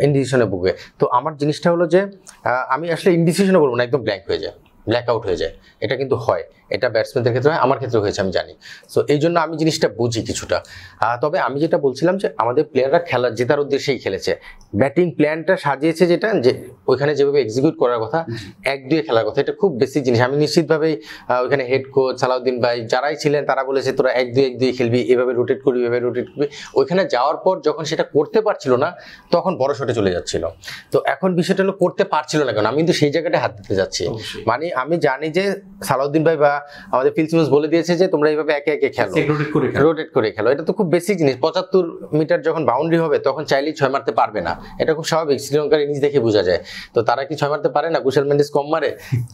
ইনডিসিশনে ভুগে। তো আমার জিনিসটা হলো যে আমি আসলে ইনডিসিশনে বলবো না, একদম ব্ল্যাঙ্ক হয়ে যায়, ব্ল্যাক আউট হয়ে যায়। এটা কিন্তু হয়, এটা ব্যাটসম্যানদের ক্ষেত্রে হয়, আমার ক্ষেত্রে হয়েছে আমি জানি। সো এই জন্য আমি জিনিসটা বুঝি কিছুটা। তবে আমি যেটা বলছিলাম যে আমাদের প্লেয়াররা খেলা জেতার উদ্দেশ্যেই খেলেছে, ব্যাটিং প্ল্যানটা সাজিয়েছে যেটা যে ওইখানে যেভাবে এক্সিকিউট করার কথা, 1-2 খেলার কথা, এটা খুব বেসিক জিনিস। আমি নিশ্চিতভাবেই ওইখানে হেড কোচ সালাউদ্দিন ভাই যারাই ছিলেন তারা বলেছে তোরা 1-2 খেলবি, এভাবে রোটেট করবি, এভাবে রোটেট করবি। ওইখানে যাওয়ার পর যখন সেটা করতে পারছিল না তখন বড় শটে চলে যাচ্ছিল। তো এখন বিষয়টা হলো করতে পারছিল না কেন, আমি কিন্তু সেই জায়গাটায় হাত দিতে যাচ্ছি। মানে আমি জানি যে সালাউদ্দিন ভাই বা আমাদের ফিল সিমন্স বলে দিয়েছে যে তোমরা এইভাবে একে একে খেলো, রোটেট করে খেলো। এটা তো খুব বেসিক জিনিস। 75 মিটার যখন বাউন্ডারি হবে তখন চাইলেই 6 মারতে পারবে না, এটা খুব স্বাভাবিক, শ্রীলঙ্কার ইনিংস দেখে বোঝা যায়। তো তারা কি 6 মারতে পারে না? কুশাল মেন্ডিস কম মারে,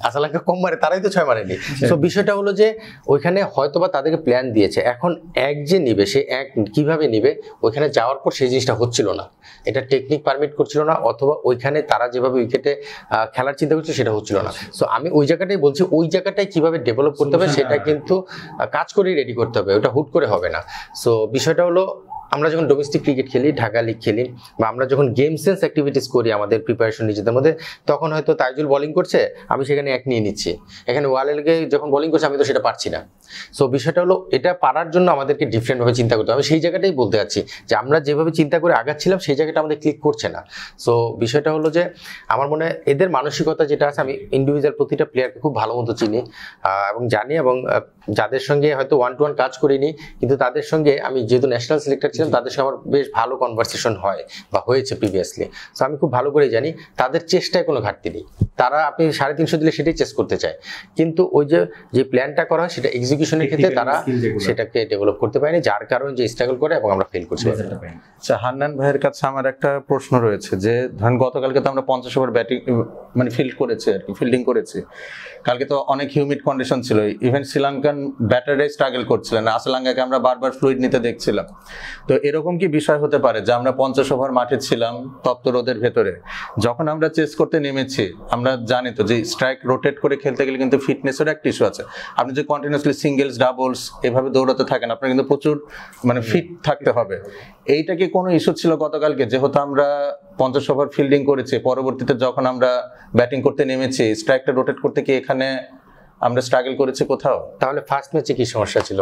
আসলাঙ্কা কম মারে, তারাই তো 6 মারেনি। তো বিষয়টা হলো যে ওইখানে হয়তোবা তাদেরকে প্ল্যান দিয়েছে, এখন এক যে নিবে সে এক কিভাবে নিবে, ওইখানে যাওয়ার পর সেই জিনিসটা হচ্ছিল না, এটা টেকনিক পারমিট করছিল না, অথবা ওইখানে তারা যেভাবে উইকেটে খেলার চিন্তা করছে সেটা হচ্ছিল না। সো আমি ওই জায়গাটাই বলছি, ওই জায়গাটাই কিভাবে ডেভেলপ করতে হবে সেটা কিন্তু কাজ করেই রেডি করতে হবে, ওটা হুট করে হবে না। সো বিষয়টা হলো আমরা যখন ডোমেস্টিক ক্রিকেট খেলি, ঢাকা লিগ খেলি, বা আমরা যখন গেম সেন্স অ্যাক্টিভিটিস করি আমাদের প্রিপারেশন নিজেদের মধ্যে, তখন হয়তো তাইজুল বোলিং করছে, আমি সেখানে 1 নিয়ে নিচ্ছি, এখানে ওয়ালেলকে যখন বোলিং করছে আমি তো সেটা পারছি না। সো বিষয়টা হলো এটা পারার জন্য আমাদেরকে ডিফারেন্টভাবে চিন্তা করতে হবে। আমি সেই জায়গাটাই বলতে যাচ্ছি যে আমরা যেভাবে চিন্তা করে আগাচ্ছিলাম সেই জায়গাটা আমাদের ক্লিক করছে না। সো বিষয়টা হলো যে আমার মনে হয় এদের মানসিকতা যেটা আছে, আমি ইন্ডিভিজুয়াল প্রতিটা প্লেয়ারকে খুব ভালো মতো চিনি এবং জানি, এবং যাদের সঙ্গে হয়তো 1-to-1 কাজ করিনি, কিন্তু তাদের সঙ্গে আমি যেহেতু ন্যাশনাল সিলেক্টর ছিলাম তাদের সঙ্গে আমার বেশ ভালো কনভারসেশন হয় বা হয়েছে প্রিভিয়াসলি। সো আমি খুব ভালো করেই জানি তাদের চেষ্টায় কোনো ঘাটতি নেই, তারা আপনি 350 দিলে সেটাই চেস করতে চায়, কিন্তু ওই যে প্ল্যানটা করা হয় সেটা এক্সিকিউশনের ক্ষেত্রে তারা সেটাকে ডেভেলপ করতে পারেনি, যার কারণে যে স্ট্রাগল করে এবং আমরা ফেল করছি। আচ্ছা, হান্নান ভাইয়ের কাছে আমার একটা প্রশ্ন রয়েছে যে ধরেন গতকালকে তো আমরা 50 ওভার ব্যাটিং মানে ফিল্ডিং করেছি, কালকে তো অনেক হিউমিড কন্ডিশন ছিল, ইভেন শ্রীলঙ্কান ব্যাটাররাই স্ট্রাগল করছিলেন, আসলাঙ্কাকে আমরা বারবার ফ্লুইড নিতে দেখছিলাম। তো এরকম কি বিষয় হতে পারে যে আমরা 50 ওভার মাঠে ছিলাম তপ্ত রোদের ভেতরে, যখন আমরা চেস করতে নেমেছি, আমরা জানি তো যে স্ট্রাইক রোটেট করে খেলতে গেলে কিন্তু ফিটনেসের একটা ইস্যু আছে, আপনি যে কন্টিনিউসলি সিঙ্গেলস ডাবলস এভাবে দৌড়াতে থাকেন আপনার কিন্তু প্রচুর মানে ফিট থাকতে হবে। এইটা কি কোনো ইস্যু ছিল গতকালকে, যেহেতু আমরা 50 ওভার ফিল্ডিং করেছি, পরবর্তীতে যখন আমরা ব্যাটিং করতে নেমেছি স্ট্রাইকটা রোটেট করতে কি এখানে আমরা স্ট্রাগল করেছি কোথাও? তাহলে ফার্স্ট ম্যাচে কি সমস্যা ছিল?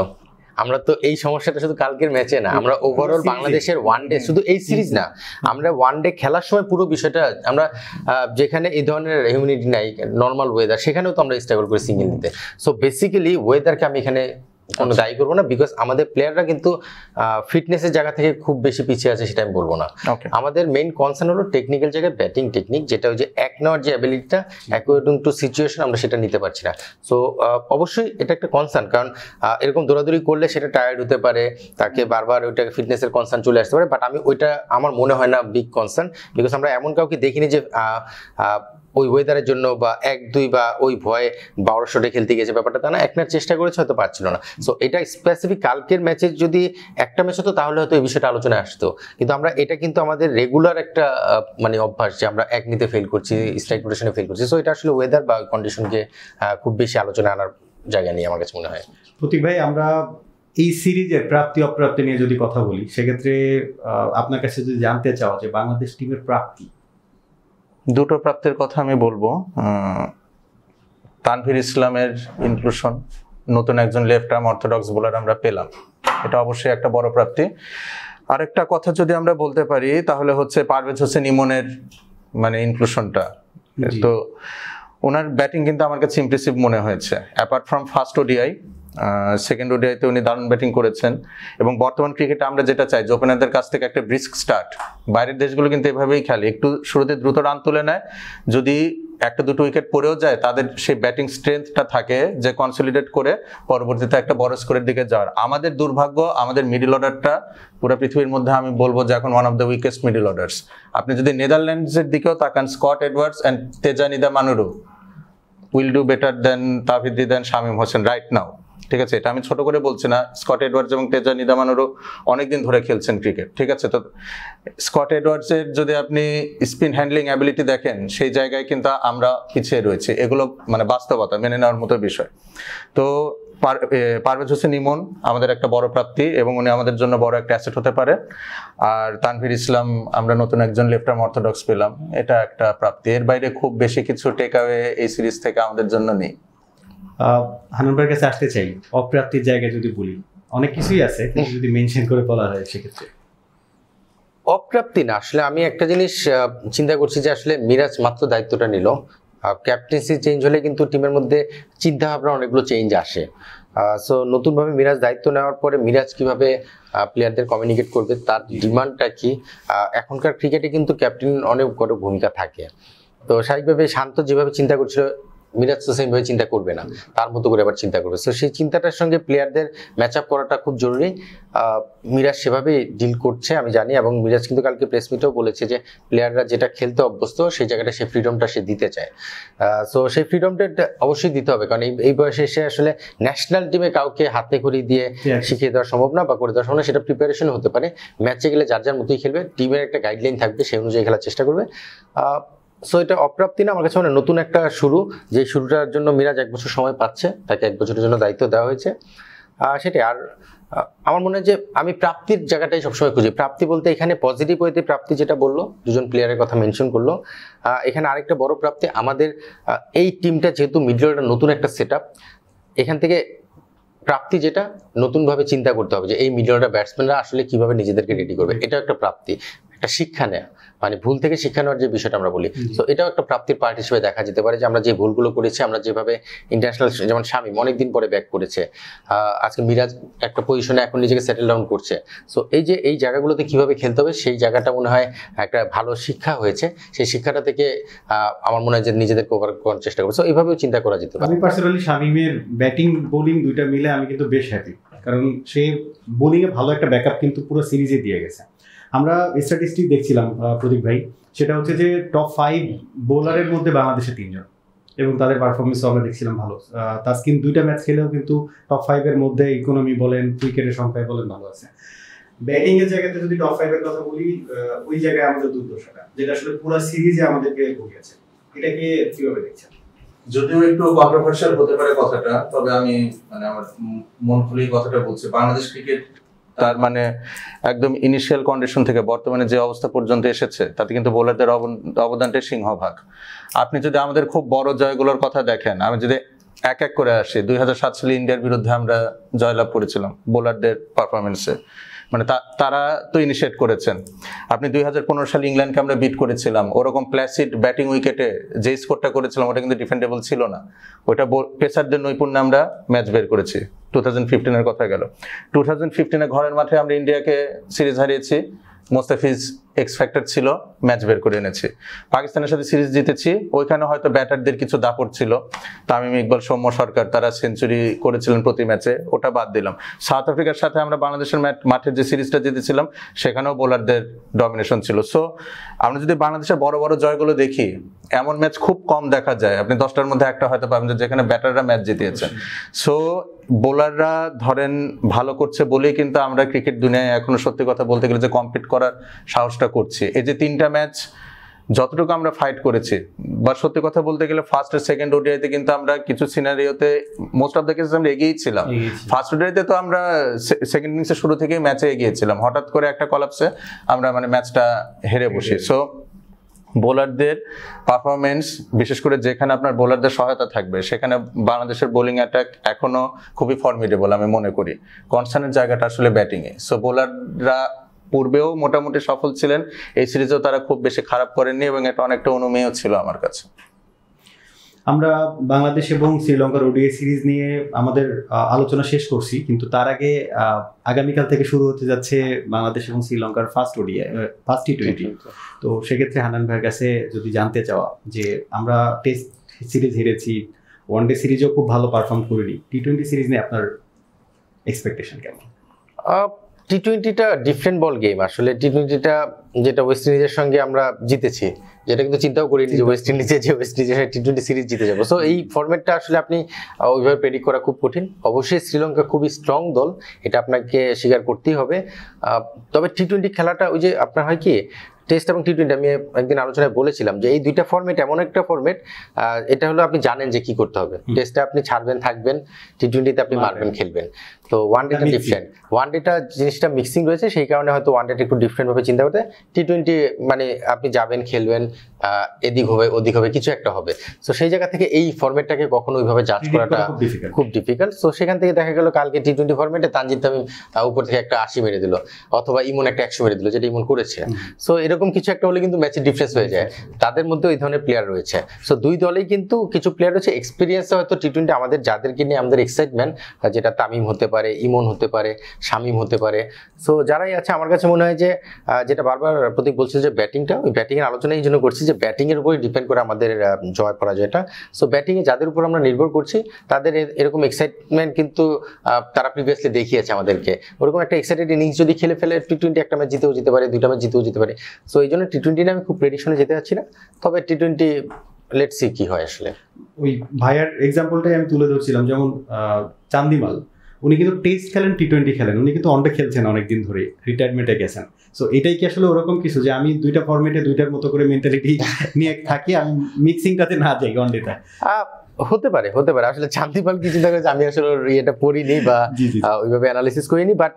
আমরা তো এই সমস্যাটা শুধু কালকের ম্যাচে না, আমরা ওভারঅল বাংলাদেশের ওয়ানডে, শুধু এই সিরিজ না, আমরা ওয়ানডে খেলার সময় পুরো বিষয়টা আমরা যেখানে এই ধরনের হিউমিডিটি নাই, নর্মাল ওয়েদার, সেখানেও তো আমরা স্ট্রাগল করি সিঙ্গেল নিতে। সো বেসিক্যালি ওয়েদারকে আমি এখানে কোনো দায়ী করবো না, বিকজ আমাদের প্লেয়াররা কিন্তু ফিটনেসের জায়গা থেকে খুব বেশি পিছিয়ে আছে সেটা আমি বলবো না। আমাদের মেইন কনসার্ন হলো টেকনিক্যাল জায়গায় ব্যাটিং টেকনিক, যেটা ওই যে এক নেওয়ার যে অ্যাবিলিটিটা অ্যাকর্ডিং টু সিচুয়েশন আমরা সেটা নিতে পারছি না। সো অবশ্যই এটা একটা কনসার্ন, কারণ এরকম দৌড়াদৌড়ি করলে সেটা টায়ার্ড হতে পারে, তাকে বারবার ওইটা ফিটনেসের কনসার্ন চলে আসতে পারে, বাট আমি ওইটা আমার মনে হয় না বিগ কনসার্ন, বিকজ আমরা এমন কাউকে দেখিনি যে ওই ওয়েদারের জন্য বা 1-2 বা ওই ভয়ে 12 শটে খেলতে গেছে, ব্যাপারটা তা না, এক ম্যাচ চেষ্টা করেছে হয়তো পারছিল না। সো এটা স্পেসিফিক কালকের ম্যাচের যদি একটা ম্যাচ হতো তাহলে হয়তো এই বিষয়টা আলোচনায় আসতো, কিন্তু আমরা এটা কিন্তু আমাদের রেগুলার একটা মানে অভ্যাস যে আমরা এক নিতে ফেল করছি, স্ট্রাইক রোটেশনে ফেল করছি। সো এটা আসলে ওয়েদার বা কন্ডিশনকে খুব বেশি আলোচনায় আনার জায়গা নেই আমার কাছে মনে হয়। প্রতীক ভাই, আমরা এই সিরিজের প্রাপ্তি অপ্রাপ্তি নিয়ে যদি কথা বলি, সেক্ষেত্রে আপনার কাছে যদি জানতে চাও যে বাংলাদেশ টিমের প্রাপ্তি। দুটো প্রাপ্তির কথা আমি বলবো। তানভীর ইসলামের ইনক্লুশন, নতুন একজন লেফট আর্ম অর্থোডক্স বোলার আমরা পেলাম, এটা অবশ্যই একটা বড় প্রাপ্তি। আরেকটা কথা যদি আমরা বলতে পারি তাহলে হচ্ছে পারভেজ হোসেন ইমনের মানে ইনক্লুশনটা। তো ওনার ব্যাটিং কিন্তু আমার কাছে ইমপ্রেসিভ মনে হয়েছে। Apart from first ODI, second ওডিআইতে উনি দারুণ ব্যাটিং করেছেন। এবং বর্তমান ক্রিকেটে আমরা যেটা চাই যে ওপেনারদের কাছ থেকে একটা ব্রিস্ক স্টার্ট, বাইরের দেশগুলো কিন্তু এভাবেই খেলে, একটু শুরুতে দ্রুত রান তুলে নেয়, যদি একটা দুটো উইকেট পড়েও যায় তাদের সেই ব্যাটিং স্ট্রেংথটা থাকে যে কনসলিডেট করে পরবর্তীতে একটা বড় স্কোরের দিকে যাওয়ার। আমাদের দুর্ভাগ্য, আমাদের মিডল অর্ডারটা পুরো পৃথিবীর মধ্যে আমি বলবো যে এখন one of the weakest middle orders. আপনি যদি নেদারল্যান্ডসের দিকেও তাকান, Scott Edwards and তেজানিদা মানুরু will do better then Towhid then Shamim Hossain right now. ঠিক আছে, এটা আমি ছোট করে বলছি না। স্কট এডওয়ার্ডস এবং তেজানিদা মানুরু অনেকদিন ধরে খেলছেন ক্রিকেট। ঠিক আছে, তো স্কট এডওয়ার্ডসের যদি আপনি স্পিন হ্যান্ডলিং অ্যাবিলিটি দেখেন, সেই জায়গায় কিন্তু আমরা পিছিয়ে রয়েছে। এগুলো মানে বাস্তবতা, মেনে নেওয়ার মতো বিষয়। তো পারভেজ হোসেন ইমন আমাদের একটা বড় প্রাপ্তি এবং উনি আমাদের জন্য বড় একটা অ্যাসেট হতে পারে। আর তানভীর ইসলাম, আমরা নতুন একজন লেফট আর্ম অর্থোডক্স পেলাম, এটা একটা প্রাপ্তি। এর বাইরে খুব বেশি কিছু টেক অ্যাওয়ে এই সিরিজ থেকে আমাদের জন্য নেই। হান্নান ভাইয়ের কাছে আসতে চাই, অপ্রাপ্তির জায়গায় যদি বলি অনেক কিছুই আছে, কিন্তু যদি মেনশন করে বলা হয় সেক্ষেত্রে অপ্রাপ্তি না। আসলে আমি একটা জিনিস চিন্তা করছি যে আসলে মিরাজ মাত্র দায়িত্বটা নিল, ক্যাপ্টেন্সি চেঞ্জ হলে কিন্তু টিমের মধ্যে চিন্তা ভাবনা অনেকগুলো চেঞ্জ আসে। সো নতুনভাবে মিরাজ দায়িত্ব নেওয়ার পরে মিরাজ কিভাবে প্লেয়ারদের কমিউনিকেট করবে, তার ডিমান্ডটা কি। এখনকার ক্রিকেটে কিন্তু ক্যাপ্টেন অনেক বড় ভূমিকা থাকে। তো স্বাভাবিকভাবে শান্ত যেভাবে চিন্তা করছিল, মিরাজ তো সেইভাবে চিন্তা করবে না, তার মতো করে আবার চিন্তা করবে। সো সেই চিন্তাটার সঙ্গে প্লেয়ারদের ম্যাচ আপ করাটা খুব জরুরি। মিরাজ সেভাবেই ডিল করছে আমি জানি, এবং মিরাজ কিন্তু কালকে প্রেস মিটেও বলেছে যে প্লেয়াররা যেটা খেলতে অভ্যস্ত সেই জায়গাটা সেই ফ্রিডমটা সে দিতে চায়। সো সেই ফ্রিডমটা অবশ্যই দিতে হবে, কারণ এই বয়সে এসে আসলে ন্যাশনাল টিমে কাউকে হাতে খড়ি দিয়ে শিখিয়ে দেওয়া সম্ভব না বা করে দেওয়া সম্ভব না। সেটা প্রিপারেশন হতে পারে, ম্যাচে গেলে যার যার মতোই খেলবে, টিমের একটা গাইডলাইন থাকবে, সেই অনুযায়ী খেলার চেষ্টা করবে। সো এটা অপ্রাপ্তি না, আমার কাছে মানে নতুন একটা শুরু। যে শুরুটার জন্য মিরাজ 1 বছর সময় পাচ্ছে, তাকে 1 বছরের জন্য দায়িত্ব দেওয়া হয়েছে, সেটাই। আর আমার মনে হয় যে আমি প্রাপ্তির জায়গাটাই সবসময় খুঁজি। প্রাপ্তি বলতে এখানে পজিটিভ ওয়েতে প্রাপ্তি, যেটা বললো দুজন প্লেয়ারের কথা মেনশন করলো। এখানে আরেকটা বড় প্রাপ্তি, আমাদের এই টিমটা যেহেতু মিডল অর্ডার নতুন একটা সেট আপ, এখান থেকে প্রাপ্তি যেটা নতুনভাবে চিন্তা করতে হবে যে এই মিডল অর্ডার ব্যাটসম্যানরা আসলে কিভাবে নিজেদেরকে রেডি করবে। এটা একটা প্রাপ্তি, একটা শিক্ষা নেয়া, মানে ভুল থেকে শিক্ষা নেওয়ার যে বিষয়টা আমরা বলি। তো এটাও একটা প্রাপ্তির পার্ট হিসেবে দেখা যেতে পারে যে আমরা যে ভুলগুলো করেছি, আমরা যেভাবে ইন্টারন্যাশনাল, যেমন শামীম অনেকদিন পরে ব্যাক করেছে, আজকে মিরাজ একটা পজিশনে এখন নিজেকে সেটেল ডাউন করছে। সো এই জায়গাগুলোতে কিভাবে খেলতে হবে সেই জায়গাটা মনে হয় একটা ভালো শিক্ষা হয়েছে। সেই শিক্ষাটা থেকে আমার মনে হয় যে নিজেদেরকে ওভার করার চেষ্টা করবে। সো এইভাবেও চিন্তা করা যেতে পারে। আমি পার্সোনালি শামীমের ব্যাটিং বোলিং দুইটা মিলে আমি কিন্তু বেশ হ্যাপি, কারণ সে বোলিংয়ে ভালো একটা ব্যাকআপ কিন্তু পুরো সিরিজে দিয়ে গেছে। আমরা স্ট্যাটিস্টিক দেখছিলাম প্রদীপ ভাই, সেটা হচ্ছে যে টপ 5 বোলারের মধ্যে বাংলাদেশে 3 জন, এবং তাদের পারফরমেন্সও আমরা দেখছিলাম ভালো। তাসকিন 2টা ম্যাচ খেলেও কিন্তু টপ 5 এর মধ্যে ইকোনমি বলেন, উইকেটের সংখ্যায় বলেন ভালো আছে। ব্যাটিং এর জায়গাতে যদি টপ 5 এর কথা বলি, ওই জায়গায় আমাদের দুর্দশাটা, যেটা আসলে পুরো সিরিজে আমাদেরকে ভুগিয়েছে। এটাকে কিভাবে দেখছেন? যদিও একটু কন্ট্রোভার্সিয়াল হতে পারে কথাটা, তবে আমি মানে আমার মন খুলে কথাটা বলছি। বাংলাদেশ ক্রিকেট তার মানে একদম ইনিশিয়াল কন্ডিশন থেকে বর্তমানে যে অবস্থা পর্যন্ত এসেছে, তাতে কিন্তু বোলারদের অবদানটা সিংহভাগ। আপনি যদি আমাদের খুব বড় জয়গুলোর কথা দেখেন, আমি যদি এক এক করে আসি, 2007 সালে ইন্ডিয়ার বিরুদ্ধে আমরা জয়লাভ করেছিলাম বোলারদের পারফরমেন্সে, মানে তারা তো ইনিশিয়েট করেছেন। আপনি 2015 সালে ইংল্যান্ডকে আমরা বিট করেছিলাম, ওরকম প্ল্যাসিড ব্যাটিং উইকেটে যে স্কোরটা করেছিলাম ওটা কিন্তু ডিফেন্ডেবল ছিল না, ওটা পেসারদের নৈপুণ্যে আমরা ম্যাচ বের করেছি। 2015 এর কথা গেল, 2015 ঘরের মাঠে আমরা ইন্ডিয়াকে সিরিজ হারিয়েছি, মোস্তাফিজ এক্স ফ্যাক্টর ছিল, ম্যাচ বের করে এনেছি। পাকিস্তানের সাথে সিরিজ জিতেছি, ওইখানে হয়তো ব্যাটারদের কিছু দাপট ছিল, তামিম ইকবাল, সৌম্য সরকার তারা সেঞ্চুরি করেছিলেন প্রতি ম্যাচে, ওটা বাদ দিলাম। সাউথ আফ্রিকার সাথে আমরা বাংলাদেশের মাঠের যে সিরিজটা জিতেছিলাম সেখানেও বোলারদের ডমিনেশন ছিল। সো আমরা যদি বাংলাদেশের বড় বড় জয়গুলো দেখি, এমন ম্যাচ খুব কম দেখা যায়, আপনি 10টার মধ্যে একটা হয়তো পাবেন যেখানে ব্যাটাররা ম্যাচ জিতিয়েছেন। সো বোলাররা ধরেন ভালো করছে বলেই কিন্তু আমরা ক্রিকেট দুনিয়ায় এখনো সত্যি কথা বলতে গেলে যে কম্পিট করার সাহসটা করছি। এই যে 3টা ম্যাচ যতটুকু আমরা ফাইট করেছি, বা সত্যি কথা বলতে গেলে ফার্স্ট আর সেকেন্ড ওডিআইতে কিন্তু আমরা কিছু সিনারিওতে মোস্ট অফ দ্য কেসেস আমরা এগিয়েই ছিলাম। ফার্স্ট ওডিআইতে তো আমরা সেকেন্ড ইনিংসের শুরু থেকেই ম্যাচে এগিয়েছিলাম, হঠাৎ করে একটা কলাপসে আমরা মানে ম্যাচটা হেরে বসি। সো বোলারদের পারফরমেন্স, বিশেষ করে যেখানে আপনার বোলারদের সহায়তা থাকবে সেখানে বাংলাদেশের বোলিং অ্যাটাক এখনো খুবই ফর্মিডেবল আমি মনে করি। কনসার্নের জায়গাটা আসলে ব্যাটিংয়ে। সো বোলাররা পূর্বেও মোটামুটি সফল ছিলেন, এই সিরিজেও তারা খুব বেশি খারাপ করেননি এবং এটা অনেকটা অনুমেয় ছিল আমার কাছে। আমরা বাংলাদেশ এবং শ্রীলঙ্কার ওডিআই সিরিজ নিয়ে আমাদের আলোচনা শেষ করছি, কিন্তু তার আগে আগামীকাল থেকে শুরু হতে যাচ্ছে বাংলাদেশ এবং শ্রীলঙ্কার ফার্স্ট ওডিআই, ফার্স্ট টি20। তো সেক্ষেত্রে হান্নান ভাইয়ের কাছে যদি জানতে চাওয়া যে আমরা টেস্ট সিরিজ হেরেছি, ওয়ানডে সিরিজও খুব ভালো পারফর্ম করিনি, টি20 সিরিজ নিয়ে আপনার এক্সপেকটেশন কেমন? টি20টা ডিফারেন্ট বল গেম আসলে। টি20টা যেটা ওয়েস্ট ইন্ডিজের সঙ্গে আমরা জিতেছি, যেটা কিন্তু চিন্তাও করিনি যে ওয়েস্ট ইন্ডিজের টি20 সিরিজ জিতে যাবো। সো এই ফরম্যাটটা আসলে আপনি ওইভাবে প্রেডিক্ট করা খুব কঠিন। অবশ্যই শ্রীলঙ্কা খুবই স্ট্রং দল, এটা আপনাকে স্বীকার করতেই হবে। তবে টি20 খেলাটা ওই যে আপনার হয় কি, টেস্ট এবং টি20 আমি একদিন আলোচনায় বলেছিলাম যে এই দুইটা ফরম্যাট এমন একটা ফরম্যাট, এটা হলো আপনি জানেন যে কি করতে হবে। টেস্টে আপনি ছাড়বেন থাকবেন, টি20তে আপনি মারবেন খেলবেন। তো ওয়ানডেটা ডিফারেন্ট, ওয়ানডেটা জিনিসটা মিক্সিং রয়েছে, সেই কারণে হয়তো ওয়ানডেটা একটু ডিফারেন্ট ভাবে চিন্তা করতে। টি20 মানে আপনি যাবেন খেলবেন, এদিক হবে ওদিক হবে কিছু একটা হবে। সো সেই জায়গা থেকে এই ফরম্যাটটাকে কখনো ওইভাবে জাজ করাটা খুব ডিফিকাল্ট। সো সেখান থেকে দেখা গেল কালকে টি20 ফরম্যাটে তানজিদ তামিম উপর থেকে একটা 80 মেরে দিল, অথবা ইমন একটা 100 মেরে দিল, যেটা ইমন করেছে। সো এরকম কিছু একটা হলে কিন্তু ম্যাচের ডিফারেন্স হয়ে যায়। তাদের মধ্যে ওই ধরনের প্লেয়ার রয়েছে। সো দুই দলেই কিন্তু কিছু প্লেয়ার রয়েছে এক্সপিরিয়েন্স, হয়তো টি20 আমাদের যাদেরকে নিয়ে আমাদের এক্সাইটমেন্ট, যেটা তামিম হতে পারে, ইমন হতে পারে, শামিম হতে পারে। সো যারাই আছে আমার কাছে মনে হয় যে যেটা বারবার প্রতীক বলছে যে ব্যাটিংটা, ওই ব্যাটিং এর আলোচনা এই জন্য করছি যে ব্যাটিং এর উপরই ডিপেন্ড করে আমাদের জয় পরাজয়টা। সো ব্যাটিং এ যাদের উপর আমরা নির্ভর করছি তাদের এরকম এক্সাইটমেন্ট কিন্তু তারা প্রিভিয়াসলি দেখিয়েছে আমাদেরকে। ওরকম একটা এক্সাইটেড ইনিংস যদি খেলে ফেলে টি20 একটা ম্যাচ জিতেও যেতে পারে, দুইটা ম্যাচ জিতেও যেতে পারে। সো এই জন্য টি20 আমি খুব প্রেডিকশনে যেতে যাচ্ছি না, তবে টি20 লেটস সি কি হয় আসলে। ওই ভাইয়ার এক্সাম্পলটাই আমি তুলে ধরছিলাম, যেমন চান্দিমাল, উনি কিন্তু টেস্ট খেলেন, টি20 খেলেন, উনি কিন্তু ওয়ানডে খেলছেন অনেকদিন ধরে, রিটায়ারমেন্টে গেছেন। সো এটাই কি আসলে ওরকম কিছু যে আমি দুইটা ফরম্যাটে দুইটার মতো করে মেন্টালিটি নিয়ে থাকি, আমি মিক্সিংটাতে না যাই ওয়ানডেতে? হতে পারে আসলে চান্দিমাল কি চিন্তা করেছে আমি আসলে এটা পড়িনি বা ওইভাবে অ্যানালিসিস করিনি, বাট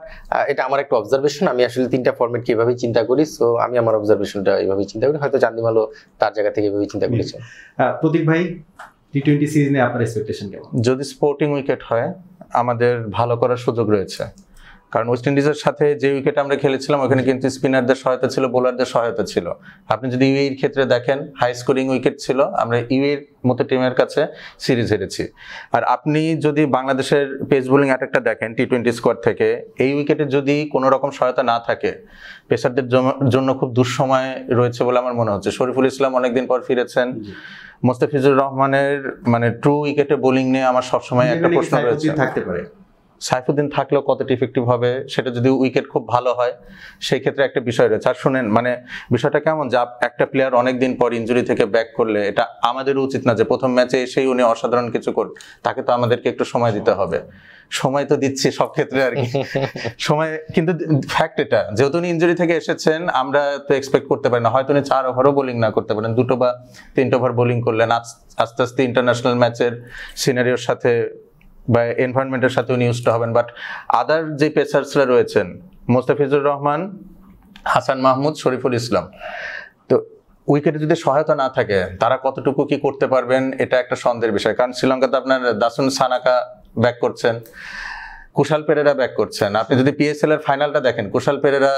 এটা আমার একটা অবজারভেশন। আমি আসলে তিনটা ফরম্যাট কিভাবে চিন্তা করি, সো আমি আমার অবজারভেশনটা এইভাবে চিন্তা করি, হয়তো চান্দিমালও তার জায়গা থেকে এইভাবে চিন্তা করেছে। প্রতীক ভাই, টি20 সিরিজ নিয়ে আপনার এক্সপেকটেশন কেমন? যদি স্পোর্টিং উইকেট হয় আমাদের ভালো করার সুযোগ রয়েছে, কারণ ওয়েস্ট ইন্ডিজের সাথে যে উইকেট আমরা খেলেছিলাম ওখানে কিন্তু স্পিনারদের সহায়তা ছিল, বোলারদের সহায়তা ছিল। আপনি যদি ইউএইর ক্ষেত্রে দেখেন হাই স্কোরিং উইকেট ছিল, আমরা ইউএইর মতো টিমের কাছে সিরিজ হেরেছি। আর আপনি যদি বাংলাদেশের পেস বোলিং অ্যাটাকটা দেখেন টি20 স্কোয়াড থেকে, এই উইকেটে যদি কোনো রকম সহায়তা না থাকে পেসারদের জন্য খুব দুঃসময় রয়েছে বলে আমার মনে হচ্ছে। শরীফুল ইসলাম অনেকদিন পর ফিরেছেন, মোস্তাফিজুর রহমানের মানে ট্রু উইকেটে বোলিং নিয়ে আমার সবসময় একটা প্রশ্ন রয়েছে। থাকতে পারে সাইফুদ্দিন থাকলেও কতটা ইফেক্টিভ হবে, সেটা যদি উইকেট খুব ভালো হয় সেই ক্ষেত্রে একটা বিষয় রয়েছে। আর শুনেন, মানে বিষয়টা কেমন যে একটা প্লেয়ার অনেকদিন পর ইনজুরি থেকে ব্যাক করলে এটা আমাদের উচিত না যে প্রথম ম্যাচে এসেই উনি অসাধারণ কিছু করবে, তাকে তো আমাদেরকে একটু সময় দিতে হবে। সময় তো দিচ্ছি সব ক্ষেত্রে আর কি, সময় কিন্তু ফ্যাক্ট এটা, যেহেতু উনি ইনজুরি থেকে এসেছেন আমরা তো এক্সপেক্ট করতে পারি না হয়তো উনি 4 ওভারও বোলিং না করতে পারেন, 2 বা 3 ওভার বোলিং করলেন। আস্তে আস্তে ইন্টারন্যাশনাল ম্যাচের সিনারিওর সাথে বা এনভায়রনমেন্টের সাথে উনি ইউজড হবেন। বাট আদার যে পেসার্সরা রয়েছেন মোস্তাফিজুর রহমান, হাসান মাহমুদ, শরীফুল ইসলাম, তো উইকেটে যদি সহায়তা না থাকে তারা কতটুকু কি করতে পারবেন এটা একটা সন্দেহের বিষয়। কারণ শ্রীলঙ্কাতে আপনার দাসুন সানাকা ব্যাক করছেন, কুশাল পেরেরা ব্যাক করছেন। আপনি যদি পিএসএল এর ফাইনালটা দেখেন, কুশাল পেরেরা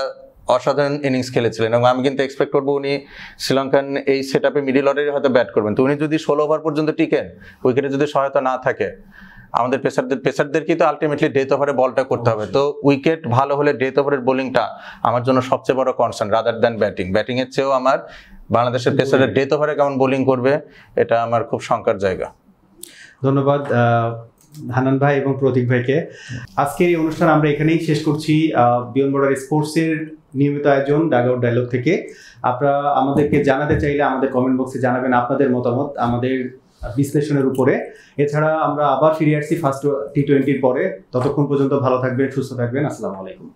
অসাধারণ ইনিংস খেলেছিলেন এবং আমি কিন্তু এক্সপেক্ট করবো উনি শ্রীলঙ্কান এই সেট আপে মিডিল অর্ডারে হয়তো ব্যাট করবেন। তো উনি যদি 16 ওভার পর্যন্ত টিকেন, উইকেটে যদি সহায়তা না থাকে, আমাদের পেসারদেরকেই তো আলটিমেটলি ডেথ ওভারে বলটা করতে হবে। তো উইকেট ভালো হলে ডেথ ওভারের বোলিংটা আমার জন্য সবচেয়ে বড় কনসার্ন রাদার দ্যান ব্যাটিং এর চেয়েও আমার বাংলাদেশের পেসারের ডেথ ওভারে কেমন বোলিং করবে এটা আমার খুব শঙ্কার জায়গা। ধন্যবাদ হান্নান ভাই এবং প্রতীক ভাইকে। আজকের এই অনুষ্ঠান আমরা এখানেই শেষ করছি। বিয়ন্ড বর্ডার স্পোর্টসের নিয়মিত আয়োজন ডাগ আউট ডায়লগ থেকে। আপনারা আমাদেরকে জানাতে চাইলে আমাদের কমেন্ট বক্সে জানাবেন আপনাদের মতামত আমাদের বিশ্লেষণের উপরে। এছাড়া আমরা আবার ফিরে আসছি ফার্স্ট টি20 পরে। ততক্ষণ পর্যন্ত ভালো থাকবেন, সুস্থ থাকবেন। আসসালামু আলাইকুম।